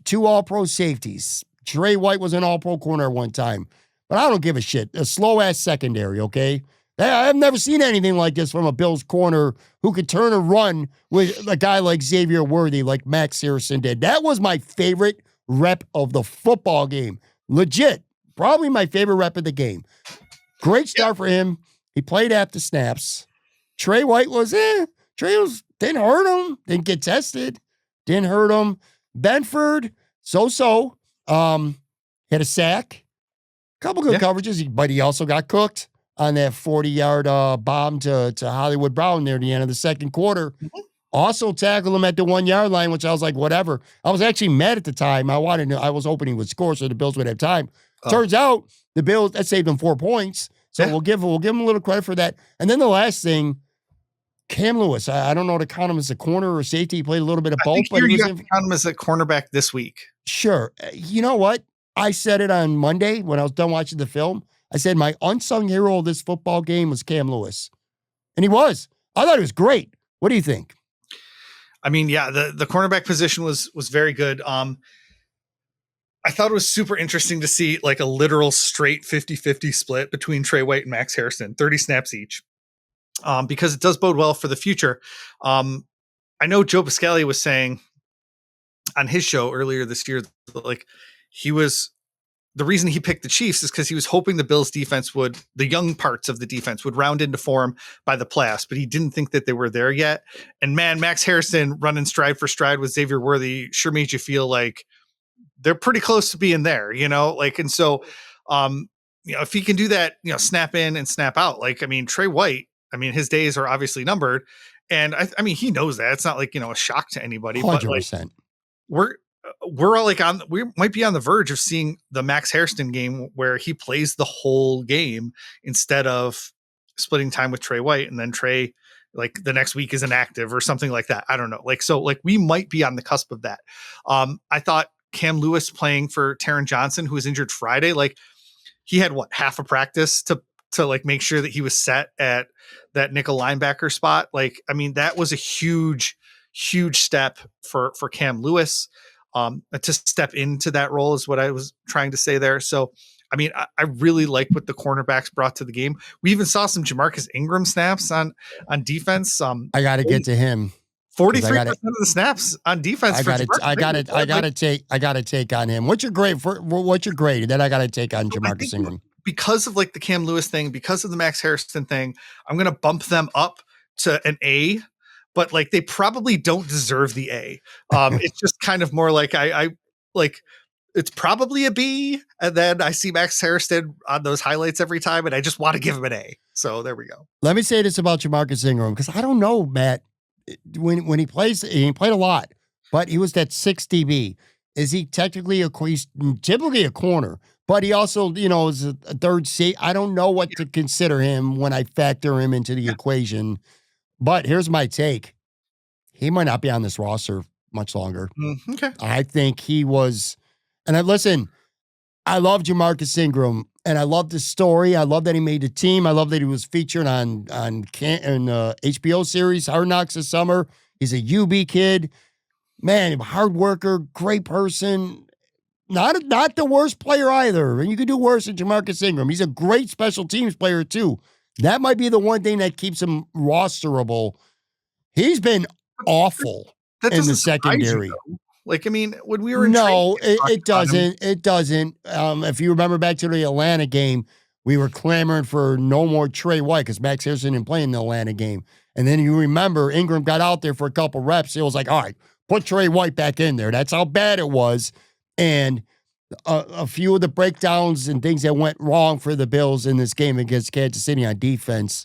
2 all-pro safeties. Trey White was an all-pro corner at one time. But I don't give a shit. A slow-ass secondary, okay? I've never seen anything like this from a Bills corner who could turn a run with a guy like Xavier Worthy, like Max Harrison did. That was my favorite rep of the football game. Legit. Probably my favorite rep of the game. Great start for him. He played after snaps. Trey White was, didn't hurt him. Didn't get tested. Didn't hurt him. Benford, so. Hit a sack. Couple good coverages, but he also got cooked on that 40-yard bomb to Hollywood Brown near the end of the second quarter. Also tackled him at the 1-yard line, which I was like, whatever. I was actually mad at the time. I was hoping he would score so the Bills would have time. Turns out the Bills, that saved them 4 points. So we'll give him a little credit for that. And then the last thing, Cam Lewis. I don't know to count him as a corner or safety. He played a little bit of both. But you have to count him as a cornerback this week. Sure. You know what? I said it on Monday when I was done watching the film. I said my unsung hero of this football game was Cam Lewis. And he was. I thought he was great. What do you think? I mean, yeah, the cornerback position was very good. I thought it was super interesting to see like a literal straight 50-50 split between Trey White and Max Harrison, 30 snaps each, because it does bode well for the future. I know Joe Biscaglia was saying on his show earlier this year, like the reason he picked the Chiefs is because he was hoping the Bills defense the young parts of the defense would round into form by the playoffs, but he didn't think that they were there yet. And man, Max Harrison running stride for stride with Xavier Worthy sure made you feel like they're pretty close to being there, and so, if he can do that, snap in and snap out, Trey White, his days are obviously numbered, and he knows that. It's not like, a shock to anybody, 100%. But we're all we might be on the verge of seeing the Max Harrison game where he plays the whole game instead of splitting time with Trey White. And then Trey, the next week is inactive or something like that. I don't know. We might be on the cusp of that. I thought Cam Lewis playing for Taron Johnson, who was injured Friday, he had half a practice to make sure that he was set at that nickel linebacker spot. That was a huge step for Cam Lewis. To step into that role is what I was trying to say there. So, I really like what the cornerbacks brought to the game. We even saw some Jamarcus Ingram snaps on defense. I got to get to him. 43% of the snaps on defense. I got to take on him. What's your grade? Then I got to take on Jamarcus Ingram. Because of the Cam Lewis thing, because of the Max Harrison thing, I'm going to bump them up to an A. But they probably don't deserve the A. It's just kind of more it's probably a B. And then I see Max Harrison on those highlights every time, and I just want to give him an A. So there we go. Let me say this about Jamarcus Ingram, because I don't know, Matt. when he played a lot, but he was that 6 DB. Is he technically he's typically a corner, but he also, is a third C. I don't know what to consider him when I factor him into the Yeah. equation. But here's my take. He might not be on this roster much longer. Okay. I think he was, and listen, I love Jamarcus Ingram, and I love the story. I love that he made the team. I love that he was featured on HBO series Hard Knocks this summer. He's a UB kid, man, hard worker, great person. Not the worst player either. And you could do worse than Jamarcus Ingram. He's a great special teams player too. That might be the one thing that keeps him rosterable. He's been awful That in the doesn't surprise you, secondary. though. Like, I mean, when we were in training, No, camp talking it about him, doesn't. It doesn't. If you remember back to the Atlanta game, we were clamoring for no more Trey White because Max Harrison didn't play in the Atlanta game. And then you remember Ingram got out there for a couple reps. It was like, all right, put Trey White back in there. That's how bad it was. And a few of the breakdowns and things that went wrong for the Bills in this game against Kansas City on defense,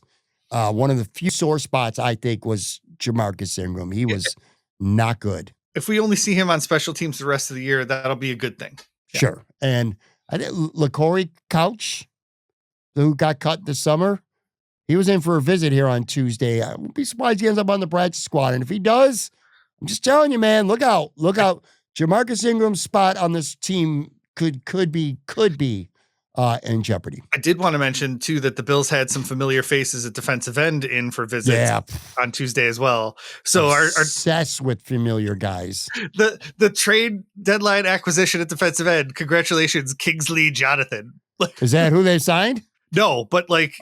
one of the few sore spots, I think, was Jamarcus Ingram. He was not good. if we only see him on special teams the rest of the year, that'll be a good thing. Sure. And I think LaCorey Couch, who got cut this summer, he was in for a visit here on Tuesday. I wouldn't be surprised he ends up on the practice squad. And if he does, I'm just telling you, man, look out. Look out. Jamarcus Ingram's spot on this team could be in jeopardy. I did want to mention too that the Bills had some familiar faces at defensive end in for visits on Tuesday as well. So our obsessed with familiar guys. The trade deadline acquisition at defensive end. Congratulations, Kingsley Jonathan. Is that who they signed? No, but like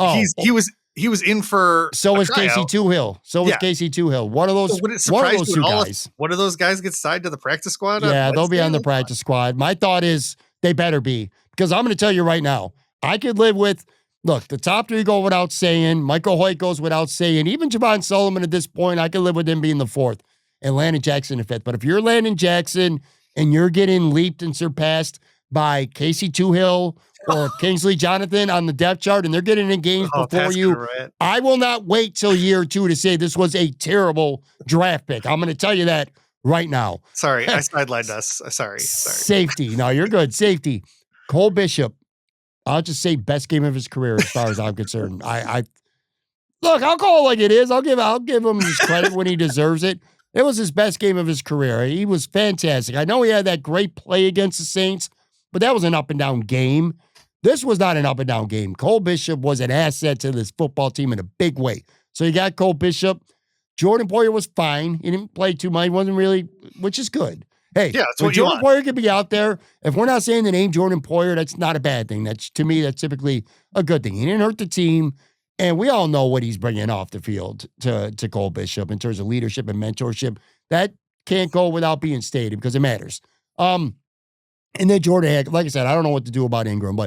he was in for. So was Casey Toohill. Casey Toohill. One of those. So would it one of surprise those you two at all guys. One of those guys gets signed to the practice squad? Yeah, they'll be on the practice squad. My thought is they better be, because I'm going to tell you right now, I could live with. Look, the top three go without saying. Michael Hoyt goes without saying. Even Javon Sullivan at this point, I could live with him being the fourth, and Landon Jackson the fifth. But if you're Landon Jackson and you're getting leaped and surpassed by Casey Toohill or Kingsley Jonathan on the depth chart, and they're getting in games before you, I will not wait till year two to say this was a terrible draft pick. I'm going to tell you that right now. Sorry, I sidelined us. Sorry. Safety. No, you're good. Safety. Cole Bishop. I'll just say best game of his career as far as I'm concerned. I look, I'll call it like it is. I'll give him his credit when he deserves it. It was his best game of his career. He was fantastic. I know he had that great play against the Saints, but that was an up and down game. This was not an up and down game. Cole Bishop was an asset to this football team in a big way. So you got Cole Bishop. Jordan Poyer was fine. He didn't play too much. He wasn't really, which is good. Hey, yeah, so Jordan Poyer could be out there. If we're not saying the name Jordan Poyer, that's not a bad thing. That's, to me, that's typically a good thing. He didn't hurt the team, and we all know what he's bringing off the field to Cole Bishop in terms of leadership and mentorship. That can't go without being stated because it matters. And then Jordan Hancock, like I said, I don't know what to do about Ingram,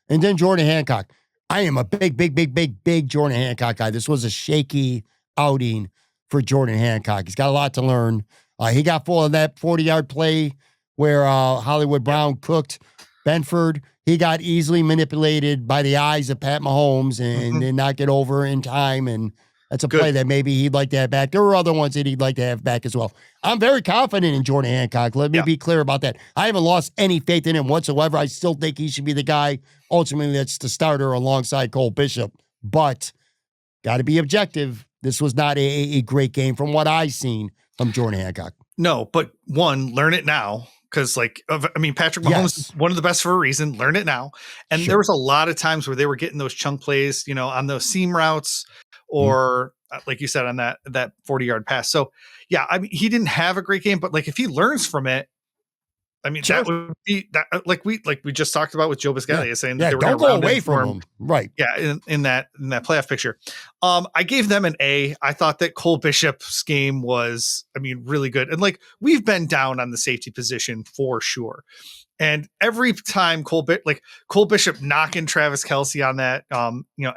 and then Jordan Hancock. I am a big Jordan Hancock guy. This was a shaky outing for Jordan Hancock. He's got a lot to learn. He got full of that 40-yard play where Hollywood Brown cooked Benford. He got easily manipulated by the eyes of Pat Mahomes and did not get over in time. And that's a play that maybe he'd like to have back. There were other ones that he'd like to have back as well. I'm very confident in Jordan Hancock. Let me be clear about that. I haven't lost any faith in him whatsoever. I still think he should be the guy ultimately that's the starter alongside Cole Bishop. But got to be objective. This was not a great game from what I've seen from Jordan Hancock. No, but one, learn it now. Because, Patrick Mahomes is one of the best for a reason. Learn it now. And there was a lot of times where they were getting those chunk plays, on those seam routes or, like you said, on that 40-yard pass. So, he didn't have a great game, but, if he learns from it, that would be that, like we just talked about with Joe Biscaglia saying that they were don't go away from him. Right. Yeah. In that playoff picture. I gave them an A. I thought that Cole Bishop's game was, really good. And we've been down on the safety position for sure. And every time Cole Bishop knocking Travis Kelce on that,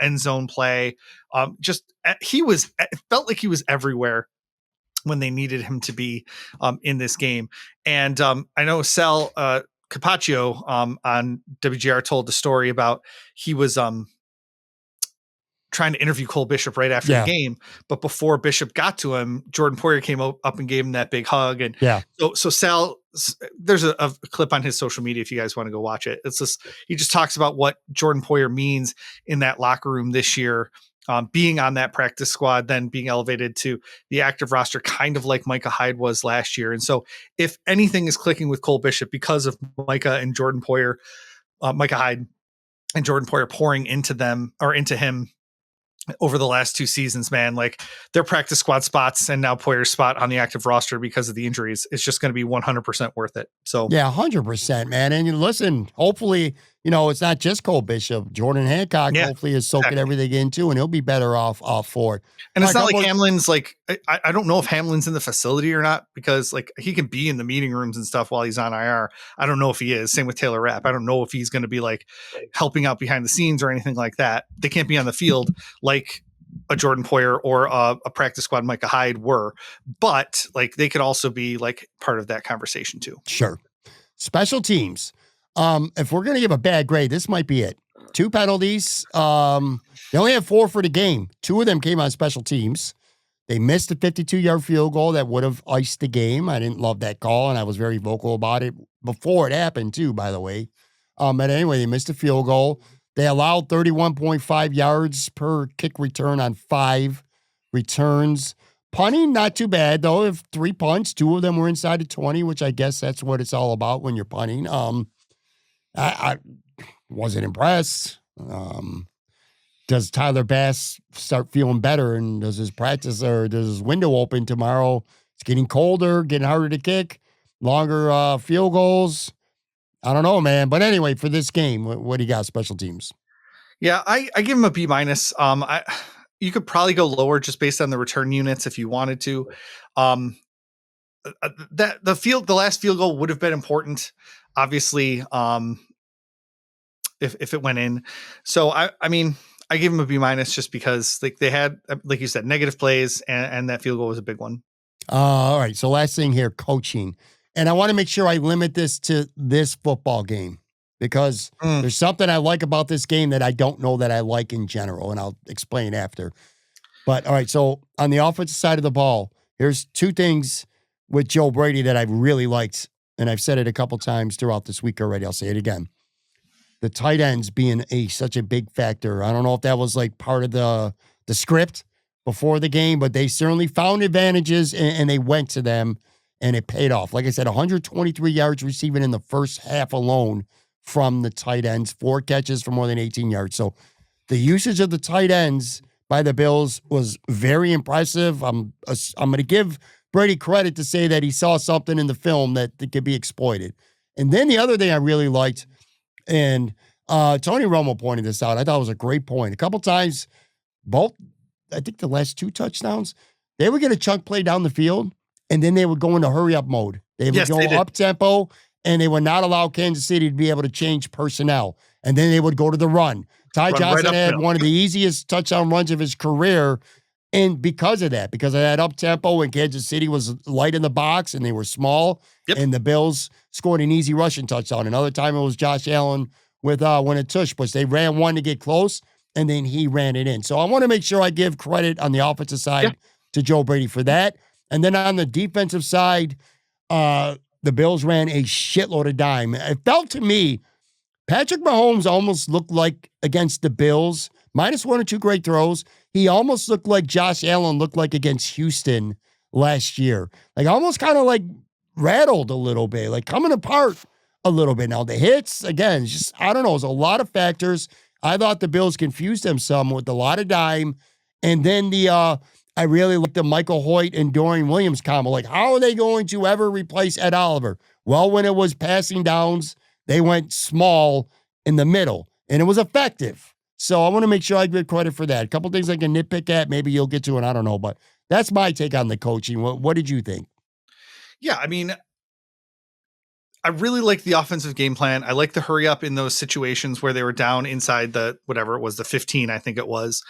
end zone play, it felt like he was everywhere when they needed him to be in this game. And I know Sal Capaccio on WGR told the story about he was trying to interview Cole Bishop right after the Yeah. game. But before Bishop got to him, Jordan Poyer came up and gave him that big hug. And Yeah. so Sal, there's a clip on his social media if you guys want to go watch it. It's just, he just talks about what Jordan Poyer means in that locker room this year, being on that practice squad, then being elevated to the active roster, kind of like Micah Hyde was last year. And so if anything is clicking with Cole Bishop because of Micah and Jordan Poyer, Micah Hyde and Jordan Poyer pouring into them or into him over the last 2 seasons, man, like their practice squad spots and now Poyer's spot on the active roster because of the injuries, it's just going to be 100% worth it. So yeah, 100%, man. And you listen, hopefully, it's not just Cole Bishop. Jordan Hancock hopefully is soaking everything in too, and he'll be better off for it. And it's not like Hamlin's like, I don't know if Hamlin's in the facility or not, because like he can be in the meeting rooms and stuff while he's on IR. I don't know if he is. Same with Taylor Rapp. I don't know if he's going to be like helping out behind the scenes or anything like that. They can't be on the field like a Jordan Poyer or a practice squad Micah Hyde were, but like they could also be like part of that conversation too. Sure. Special teams. If we're going to give a bad grade, this might be it. 2 penalties. They only had 4 for the game. 2 of them came on special teams. They missed a 52-yard field goal that would have iced the game. I didn't love that call, and I was very vocal about it before it happened too, by the way. But anyway, they missed a field goal. They allowed 31.5 yards per kick return on 5 returns. Punting, not too bad, though. If 3 punts, 2 of them were inside the 20, which I guess that's what it's all about when you're punting. I wasn't impressed. Does Tyler Bass start feeling better, and does his practice or does his window open tomorrow? It's getting colder, getting harder to kick, longer field goals. I don't know, man. But anyway, for this game, what do you got? Special teams. Yeah, I give him a B minus. You could probably go lower just based on the return units if you wanted to. That the last field goal would have been important, obviously. If it went in, so I mean, I give him a B minus just because like they had, like you said, negative plays and that field goal was a big one. All right. So last thing here, coaching. And I want to make sure I limit this to this football game because there's something I like about this game that I don't know that I like in general, and I'll explain after. But all right, so on the offensive side of the ball, here's 2 things with Joe Brady that I've really liked, and I've said it a couple times throughout this week already. I'll say it again. The tight ends being such a big factor. I don't know if that was like part of the script before the game, but they certainly found advantages and they went to them. And it paid off. Like I said, 123 yards receiving in the first half alone from the tight ends, 4 catches for more than 18 yards. So the usage of the tight ends by the Bills was very impressive. I'm going to give Brady credit to say that he saw something in the film that could be exploited. And then the other thing I really liked, and Tony Romo pointed this out, I thought it was a great point. A couple times, I think the last 2 touchdowns, they would get a chunk play down the field, and then they would go into hurry-up mode. They would go up-tempo, and they would not allow Kansas City to be able to change personnel. And then they would go to the run. Ty Johnson had one of the easiest touchdown runs of his career, and because of that up-tempo, and Kansas City was light in the box, and they were small, and the Bills scored an easy rushing touchdown. Another time it was Josh Allen with when a tush push. They ran one to get close, and then he ran it in. So I want to make sure I give credit on the offensive side to Joe Brady for that. And then on the defensive side, the Bills ran a shitload of dime. It felt to me, Patrick Mahomes almost looked like against the Bills, minus 1 or 2 great throws. He almost looked like Josh Allen looked like against Houston last year. Like almost kind of like rattled a little bit, like coming apart a little bit. Now the hits, again, just, I don't know, there's a lot of factors. I thought the Bills confused them some with a lot of dime. And then I really like the Michael Hoyt and Dorian Williams combo. Like, how are they going to ever replace Ed Oliver? Well, when it was passing downs, they went small in the middle, and it was effective. So I want to make sure I give credit for that. A couple things I can nitpick at. Maybe you'll get to it. I don't know, but that's my take on the coaching. What did you think? Yeah, I mean, I really like the offensive game plan. I like the hurry up in those situations where they were down inside the, whatever it was, the 15, I think it was.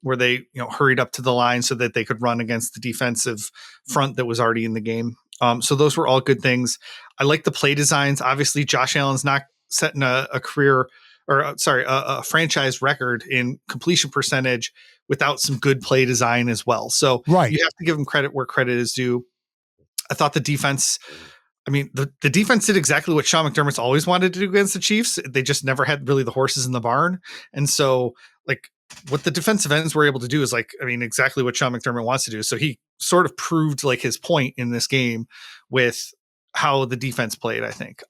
Where they, hurried up to the line so that they could run against the defensive front that was already in the game. So those were all good things. I like the play designs. Obviously, Josh Allen's not setting a career a franchise record in completion percentage without some good play design as well. So Right. you have to give them credit where credit is due. I thought the defense, I mean, the defense did exactly what Sean McDermott's always wanted to do against the Chiefs. They just never had really the horses in the barn. And so, like, what the defensive ends were able to do is, like, I mean, exactly what Sean McDermott wants to do. So he sort of proved like his point in this game with how the defense played, I think.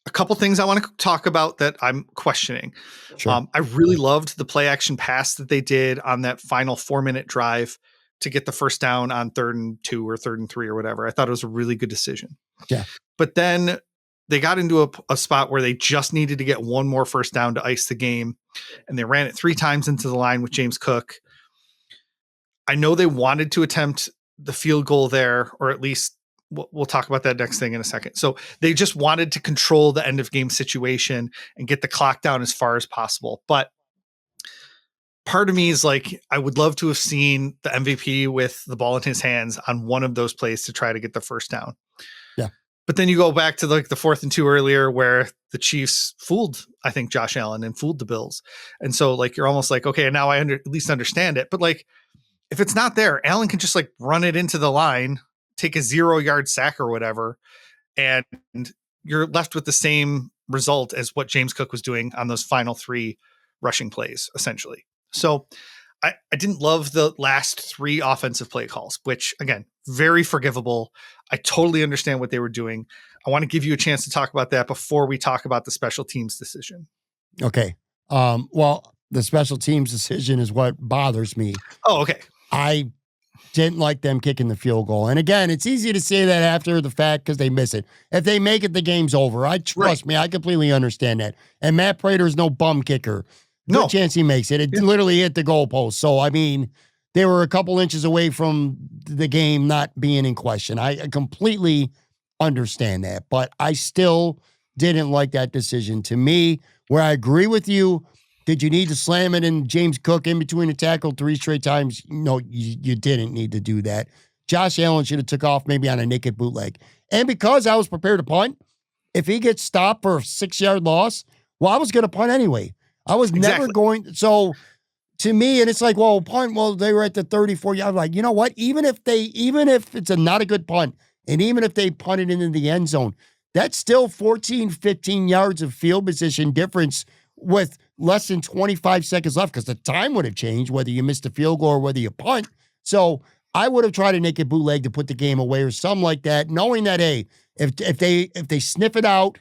A couple things I want to talk about that I'm questioning. Sure. I really loved the play action pass that they did on that final 4-minute drive to get the first down on 3rd and 2 or 3rd and 3 or whatever. I thought it was a really good decision. Yeah. But then they got into a spot where they just needed to get one more first down to ice the game. And they ran it 3 times into the line with James Cook. I know they wanted to attempt the field goal there, or at least we'll talk about that next thing in a second. So they just wanted to control the end of game situation and get the clock down as far as possible. But part of me is like, I would love to have seen the MVP with the ball in his hands on one of those plays to try to get the first down. Yeah. But then you go back to like the 4th and 2 earlier where the Chiefs fooled, I think, Josh Allen and fooled the Bills. And so like, you're almost like, okay, now I at least understand it. But like, if it's not there, Allen can just like run it into the line, take a 0-yard sack or whatever, and you're left with the same result as what James Cook was doing on those final 3 rushing plays, essentially. So I didn't love the last 3 offensive play calls, which again, very forgivable. I totally understand what they were doing. I want to give you a chance to talk about that before we talk about the special teams decision. Okay. Well, the special teams decision is what bothers me. Oh, okay. I didn't like them kicking the field goal. And again, it's easy to say that after the fact because they miss it. If they make it, the game's over. Trust me, I completely understand that. And Matt Prater is no bum kicker. Good chance he makes it. It literally hit the goalpost. So, I mean, they were a couple inches away from the game not being in question. I completely understand that. But I still didn't like that decision. To me, where I agree with you, did you need to slam it in James Cook in between the tackle 3 straight times? No, you didn't need to do that. Josh Allen should have took off maybe on a naked bootleg. And because I was prepared to punt, if he gets stopped for a 6-yard loss, well, I was going to punt anyway. I was never going. So to me, and it's like, well, punt, well, they were at the 34-yard. Like, you know what? Even if it's not a good punt, and even if they punted into the end zone, that's still 14, 15 yards of field position difference with less than 25 seconds left because the time would have changed whether you missed a field goal or whether you punt. So I would have tried a naked bootleg to put the game away or something like that, knowing that, hey, if they sniff it out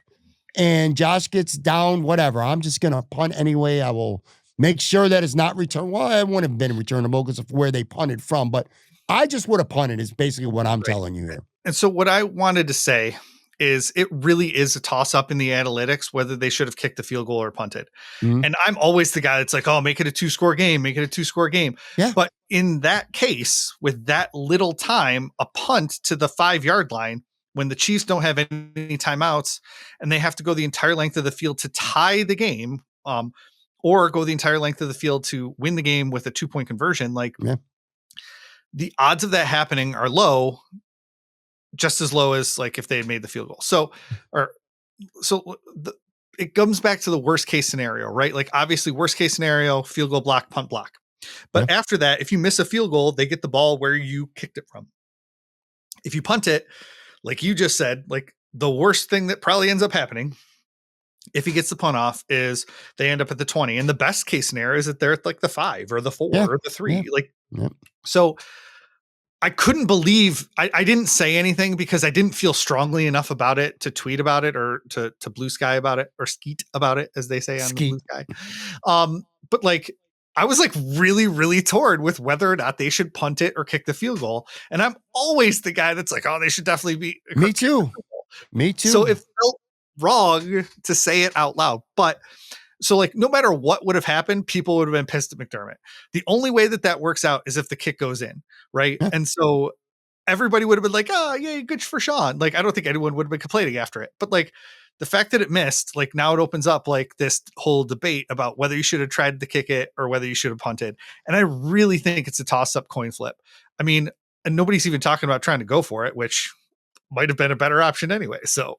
and Josh gets down, whatever, I'm just going to punt anyway. I will make sure that it's not returned. Well, it wouldn't have been returnable because of where they punted from, but I just would have punted is basically what I'm telling you here. And so what I wanted to say is it really is a toss-up in the analytics whether they should have kicked the field goal or punted. Mm-hmm. And I'm always the guy that's like, oh, make it a 2-score game, make it a 2-score game. Yeah. But in that case, with that little time, a punt to the 5-yard line, when the Chiefs don't have any timeouts and they have to go the entire length of the field to tie the game, or go the entire length of the field to win the game with a 2-point conversion, like the odds of that happening are low, just as low as like if they had made the field goal. So it comes back to the worst case scenario, right? Like obviously worst case scenario, field goal block, punt block. But after that, if you miss a field goal, they get the ball where you kicked it from. If you punt it, like you just said, like the worst thing that probably ends up happening if he gets the punt off is they end up at the 20. And the best case scenario is that they're at like the 5 or the 4 or the 3. So I couldn't believe I didn't say anything because I didn't feel strongly enough about it to tweet about it or to Blue Sky about it or skeet about it, as they say on the Blue Sky. But like, I was like really, really torn with whether or not they should punt it or kick the field goal. And I'm always the guy that's like, oh, they should definitely be. Me too. So it felt wrong to say it out loud, but so like no matter what would have happened, people would have been pissed at McDermott. The only way that works out is if the kick goes in, right? Yeah. And so everybody would have been like, oh, yeah, good for Sean. Like, I don't think anyone would have been complaining after it. But like the fact that it missed, like now it opens up like this whole debate about whether you should have tried to kick it or whether you should have punted. And I really think it's a toss-up coin flip. I mean, and nobody's even talking about trying to go for it, which might have been a better option anyway. So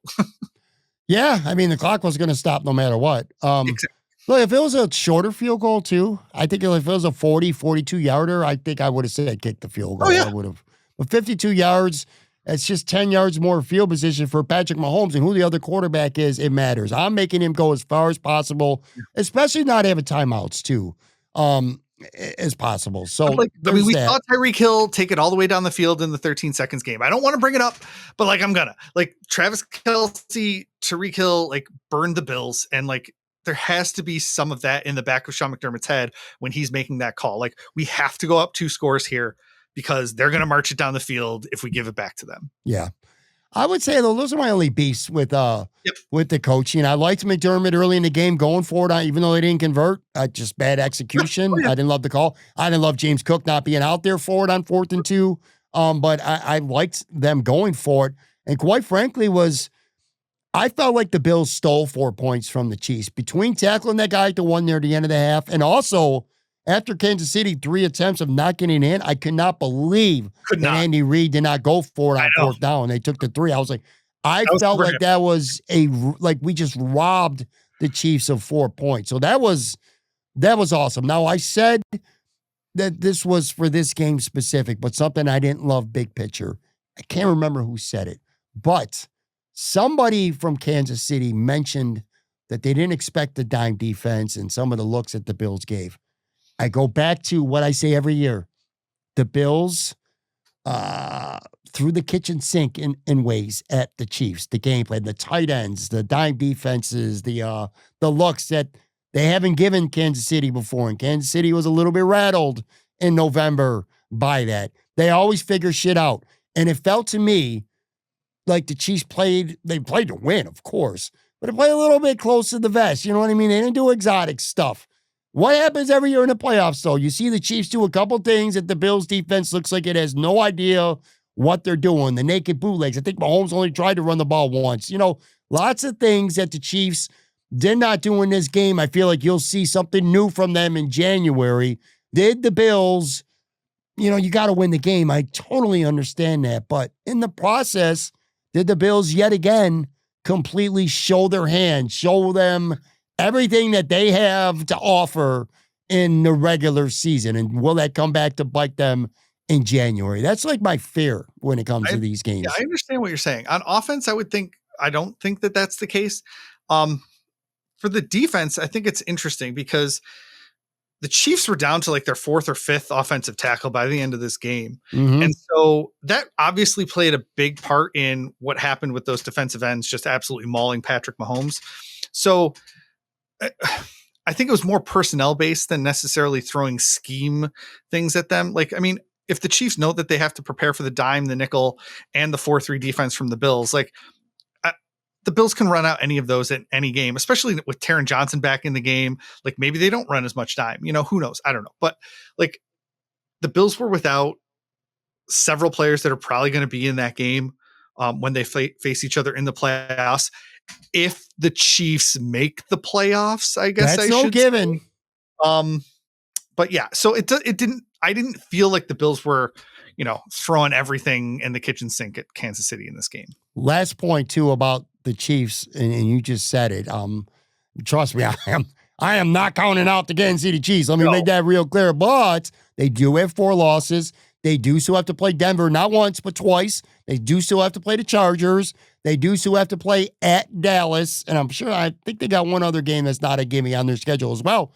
Yeah, I mean, the clock was going to stop no matter what. Exactly. Look, if it was a shorter field goal too, I think if it was a 40, 42 yarder, I think I would have said kick the field Oh goal. yeah. I would have. But 52 yards, it's just 10 yards more field position for Patrick Mahomes, and who the other quarterback is, it matters. I'm making him go as far as possible, especially not having timeouts too, as possible. But So like, I mean, there's we that. saw Tyreek Hill take it all the way down the field in the 13 seconds game. I don't want to bring it up, but like I'm gonna. Like Travis Kelsey, Tyreek Hill, like burned the Bills, and like there has to be some of that in the back of Sean McDermott's head when he's making that call. Like we have to go up 2 scores here because they're gonna march it down the field if we give it back to them. Yeah. I would say though, those are my only beasts Yep. with the coaching. I liked McDermott early in the game going for it, even though they didn't convert. Just bad Oh execution. yeah. I didn't love the call. I didn't love James Cook not being out there for it on 4th and 2. But I liked them going for it. And quite frankly, I felt like the Bills stole 4 points from the Chiefs between tackling that guy at the one near the end of the half, and also after Kansas City 3 attempts of not getting in. I could not believe Could that not. Andy Reid did not go for it I on know. 4th down. They took the 3. I was like, I That was felt super like hip. that was like we just robbed the Chiefs of 4 points. So that was awesome. Now I said that this was for this game specific, but something I didn't love big picture. I can't remember who said it, but somebody from Kansas City mentioned that they didn't expect the dime defense and some of the looks that the Bills gave. I go back to what I say every year. The Bills uh threw the kitchen sink in ways at the Chiefs, the gameplay, the tight ends, the dime defenses, the looks that they haven't given Kansas City before. And Kansas City was a little bit rattled in November by that. They always figure shit out. And it felt to me like the Chiefs they played to win, of course, but they played a little bit close to the vest. You know what I mean? They didn't do exotic stuff. What happens every year in the playoffs, though? You see the Chiefs do a couple things that the Bills defense looks like it has no idea what they're doing. The naked bootlegs. I think Mahomes only tried to run the ball once. Lots of things that the Chiefs did not do in this game. I feel like you'll see something new from them in January. Did the Bills, you got to win the game. I totally understand that. But in the process, did the Bills yet again completely show their hand, show them everything that they have to offer in the regular season? And will that come back to bite them in January? That's like my fear when it comes to these Yeah, games. I understand what you're saying. On offense, I don't think that that's the case. For the defense, I think it's interesting because the Chiefs were down to like their 4th or 5th offensive tackle by the end of this game. Mm-hmm. And so that obviously played a big part in what happened with those defensive ends, just absolutely mauling Patrick Mahomes. So I think it was more personnel based than necessarily throwing scheme things at them. Like, I mean, if the Chiefs know that they have to prepare for the dime, the nickel, and the 4-3 defense from the Bills, like the Bills can run out any of those in any game, especially with Taron Johnson back in the game. Like maybe they don't run as much dime, who knows? I don't know. But like the Bills were without several players that are probably going to be in that game when they face each other in the playoffs. If the Chiefs make the playoffs, I guess That's I no should given. say. But yeah, so I didn't feel like the Bills were, throwing everything in the kitchen sink at Kansas City in this game. Last point too about the Chiefs, and you just said it. Trust me, I am not counting out the Kansas City Chiefs. Let me make that real clear. But they do have 4 losses. They do still have to play Denver, not once, but twice. They do still have to play the Chargers. They do still have to play at Dallas. And I think they got one other game that's not a gimme on their schedule as well.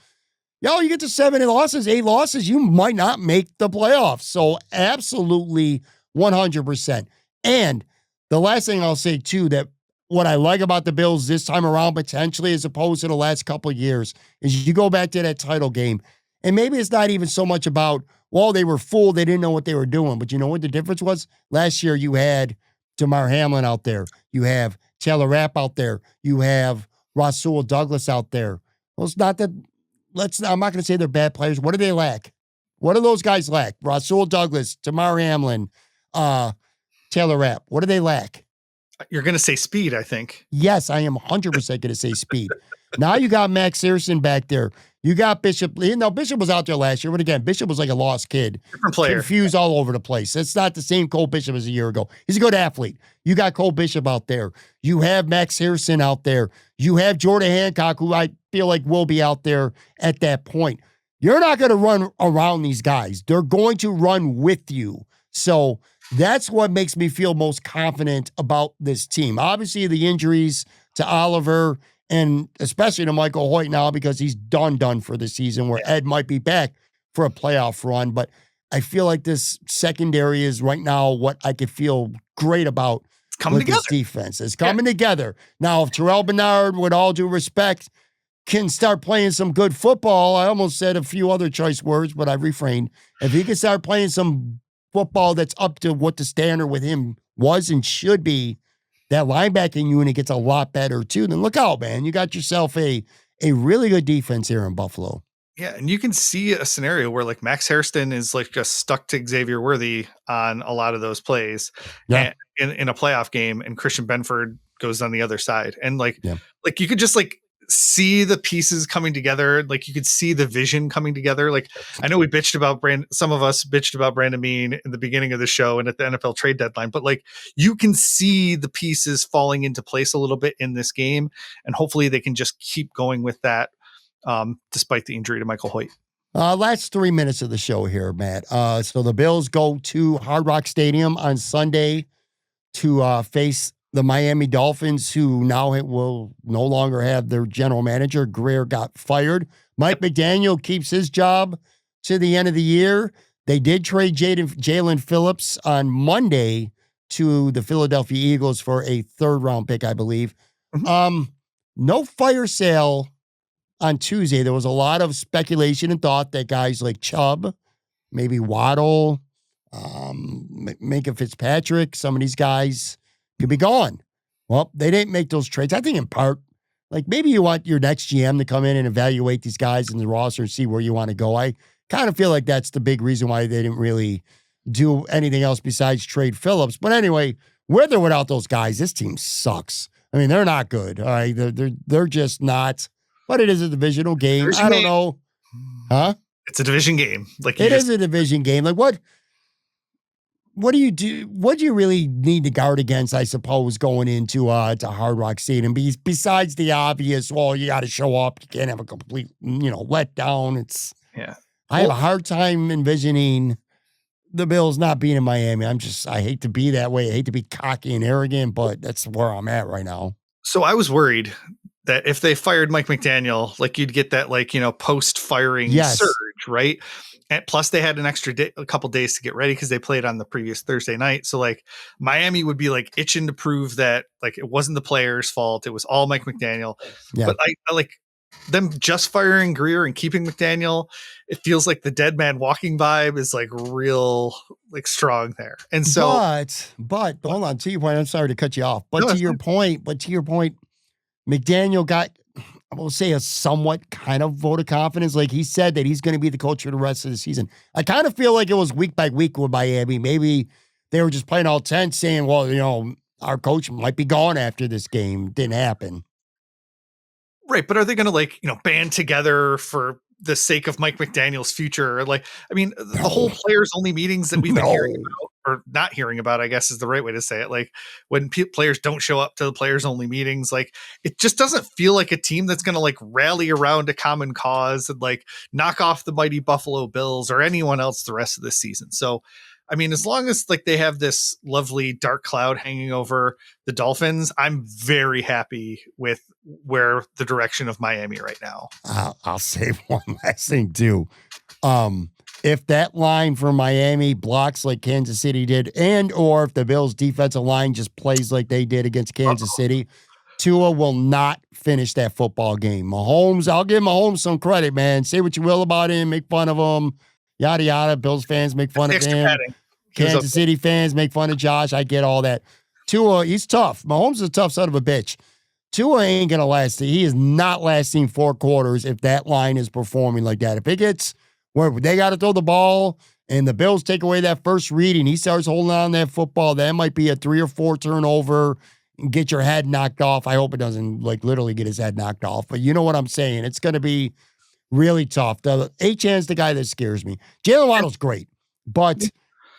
You get to 7 losses, 8 losses, you might not make the playoffs. So absolutely 100%. And the last thing I'll say too, that what I like about the Bills this time around, potentially, as opposed to the last couple of years, is you go back to that title game. And maybe it's not even so much about, well, they were fooled, they didn't know what they were doing. But you know what the difference was? Last year, you had Damar Hamlin out there. You have Taylor Rapp out there. You have Rasul Douglas out there. Well, it's not that, I'm not going to say they're bad players. What do they lack? What do those guys lack? Rasul Douglas, Damar Hamlin, Taylor Rapp. What do they lack? You're going to say speed, I think. Yes, I am 100% going to say speed. Now you got Max Harrison back there. You got Bishop. Bishop was out there last year, but again, Bishop was like a lost kid, Different player. confused all over the place. It's not the same Cole Bishop as a year ago. He's a good athlete. You got Cole Bishop out there. You have Max Harrison out there. You have Jordan Hancock, who I feel like will be out there at that point. You're not going to run around these guys. They're going to run with you. So that's what makes me feel most confident about this team. Obviously, the injuries to Oliver and especially to Michael Hoyt now because he's done for the season, where Ed might be back for a playoff run. But I feel like this secondary is right now what I could feel great about coming together. This defense. It's coming together. Now, if Terrell Bernard, with all due respect, can start playing some good football, I almost said a few other choice words, but I refrained. If he can start playing some football that's up to what the standard with him was and should be, that linebacking unit gets a lot better too. Then look out, man. You got yourself a really good defense here in Buffalo. Yeah, and you can see a scenario where like Max Hairston is like just stuck to Xavier Worthy on a lot of those plays in a playoff game, and Christian Benford goes on the other side. And like you could just like see the pieces coming together. Like you could see the vision coming together. Like I know we bitched about some of us bitched about Brandon Beane in the beginning of the show and at the NFL trade deadline, but like you can see the pieces falling into place a little bit in this game, and hopefully they can just keep going with that despite the injury to Michael Hoyt. Last 3 minutes of the show here, Matt. So the Bills go to Hard Rock Stadium on Sunday to face the Miami Dolphins, who now will no longer have their general manager. Greer got fired. Mike McDaniel keeps his job to the end of the year. They did trade Jalen Phillips on Monday to the Philadelphia Eagles for a third-round pick, I believe. Mm-hmm. No fire sale on Tuesday. There was a lot of speculation and thought that guys like Chubb, maybe Waddle, Minka Fitzpatrick, some of these guys could be gone. Well, they didn't make those trades. I think in part, like maybe you want your next GM to come in and evaluate these guys in the roster and see where you want to go. I kind of feel like that's the big reason why they didn't really do anything else besides trade Phillips. But anyway, with or without those guys, this team sucks. I mean, they're not good. All right, they're just not. But it is a divisional game. I don't know. Huh? It's a division game. Like it is a division game. Like what do you do? What do you really need to guard against, I suppose, going into to Hard Rock Stadium? Besides the obvious, well, you got to show up. You can't have a complete, letdown. I have a hard time envisioning the Bills not being in Miami. I hate to be that way. I hate to be cocky and arrogant, but that's where I'm at right now. So I was worried that if they fired Mike McDaniel, like you'd get that post-firing surge, right? And plus they had an extra day, a couple days to get ready because they played on the previous Thursday night. So like Miami would be like itching to prove that like it wasn't the players' fault. It was all Mike McDaniel. Yeah. But I like them just firing Greer and keeping McDaniel. It feels like the dead man walking vibe is like real like strong there. And so, but hold on, to your point, I'm sorry to cut you off, but to your point, McDaniel got, I will say, a somewhat kind of vote of confidence. Like he said that he's going to be the coach for the rest of the season. I kind of feel like it was week by week with Miami. Maybe they were just playing all tense saying, well, our coach might be gone after this game. Didn't happen. Right. But are they going to band together for the sake of Mike McDaniel's future? Like, I mean, the whole players only meetings that we've been hearing about, or not hearing about, I guess is the right way to say it. Like when players don't show up to the players only meetings, like it just doesn't feel like a team that's going to like rally around a common cause and like knock off the mighty Buffalo Bills or anyone else the rest of the season. So, I mean, as long as like they have this lovely dark cloud hanging over the Dolphins, I'm very happy with where the direction of Miami right now. I'll say one last thing too. If that line for Miami blocks like Kansas City did, and or if the Bills defensive line just plays like they did against Kansas City, Tua will not finish that football game. Mahomes, I'll give Mahomes some credit, man. Say what you will about him, make fun of him. Yada, yada. Bills fans make fun of him. Kansas City fans make fun of Josh. I get all that. Tua, he's tough. Mahomes is a tough son of a bitch. Tua ain't going to last. He is not lasting 4 quarters if that line is performing like that. If it gets where they got to throw the ball and the Bills take away that first read and he starts holding on to that football, that might be a 3 or 4 turnover and get your head knocked off. I hope it doesn't like literally get his head knocked off, but you know what I'm saying. It's going to be really tough. The Achan's the guy that scares me. Jalen Waddle's great, but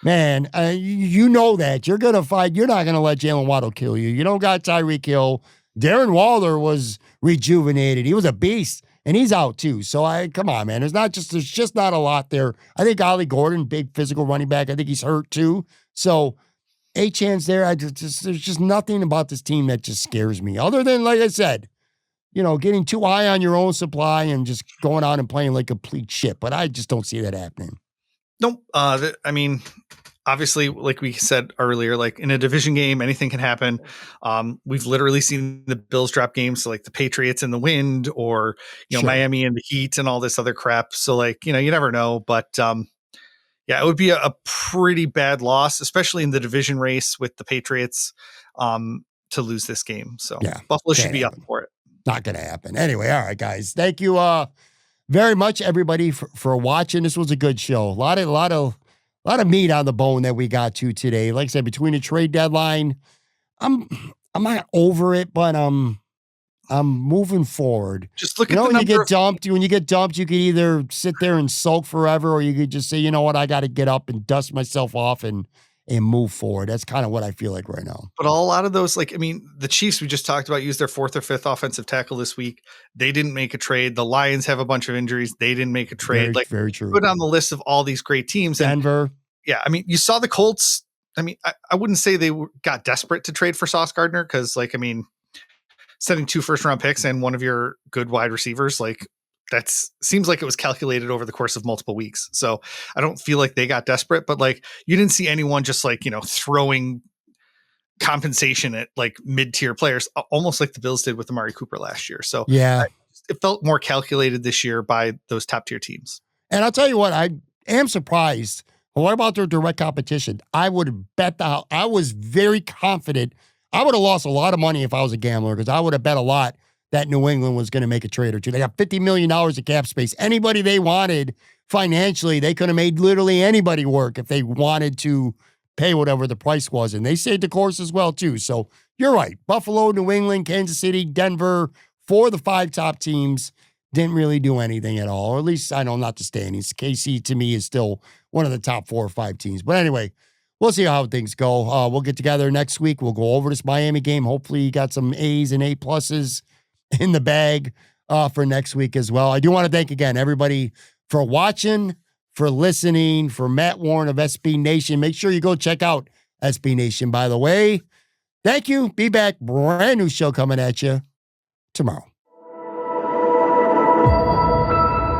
man, you know that you're gonna fight. You're not gonna let Jalen Waddle kill you. You don't got Tyreek Hill. Darren Waller was rejuvenated. He was a beast, and he's out too. So come on, man. There's just not a lot there. I think Ollie Gordon, big physical running back. I think he's hurt too. So Achan's there. There's just nothing about this team that just scares me, other than, like I said, getting too high on your own supply and just going out and playing like complete shit. But I just don't see that happening. Nope. I mean, obviously, like we said earlier, like in a division game, anything can happen. We've literally seen the Bills drop games, so like the Patriots in the wind, or Sure. Miami and the Heat and all this other crap. So like, you never know. But yeah, it would be a pretty bad loss, especially in the division race with the Patriots, to lose this game. So Yeah, Buffalo should can't be happen. up for it. Not going to happen. Anyway, all right, guys. Thank you very much, everybody, for watching. This was a good show. A lot of meat on the bone that we got to today. Like I said, between the trade deadline, I'm not over it, but I'm moving forward. Just look at the when number you get of dumped, you could either sit there and sulk forever, or you could just say, you know what, I got to get up and dust myself off and move forward. That's kind of what I feel like right now. But a lot of those, like, I mean, the Chiefs we just talked about used their 4th or 5th offensive tackle this week. They didn't make a trade. The Lions have a bunch of injuries. They didn't make a trade. Very true. Put on the list of all these great teams. Denver. Yeah, I mean, you saw the Colts. I mean, I wouldn't say they got desperate to trade for Sauce Gardner because, like, I mean, sending 2 first-round picks and one of your good wide receivers, like, seems like it was calculated over the course of multiple weeks. So I don't feel like they got desperate, but like you didn't see anyone just like, throwing compensation at like mid-tier players, almost like the Bills did with Amari Cooper last year. So yeah, it felt more calculated this year by those top tier teams. And I'll tell you what, I am surprised. What about their direct competition? I would bet I was very confident. I would have lost a lot of money if I was a gambler, because I would have bet a lot that New England was going to make a trade or two. They got $50 million of cap space. Anybody they wanted financially, they could have made literally anybody work if they wanted to pay whatever the price was. And they stayed the course as well, too. So you're right. Buffalo, New England, Kansas City, Denver, 4 of the 5 top teams didn't really do anything at all. Or at least, I know, not the standings. KC, to me, is still one of the top 4 or 5 teams. But anyway, we'll see how things go. We'll get together next week. We'll go over this Miami game. Hopefully you got some A's and A pluses in the bag for next week as well. I do want to thank again everybody for watching, for listening, for Matt Warren of SB Nation. Make sure you go check out SB Nation, by the way. Thank you. Be back. Brand new show coming at you tomorrow.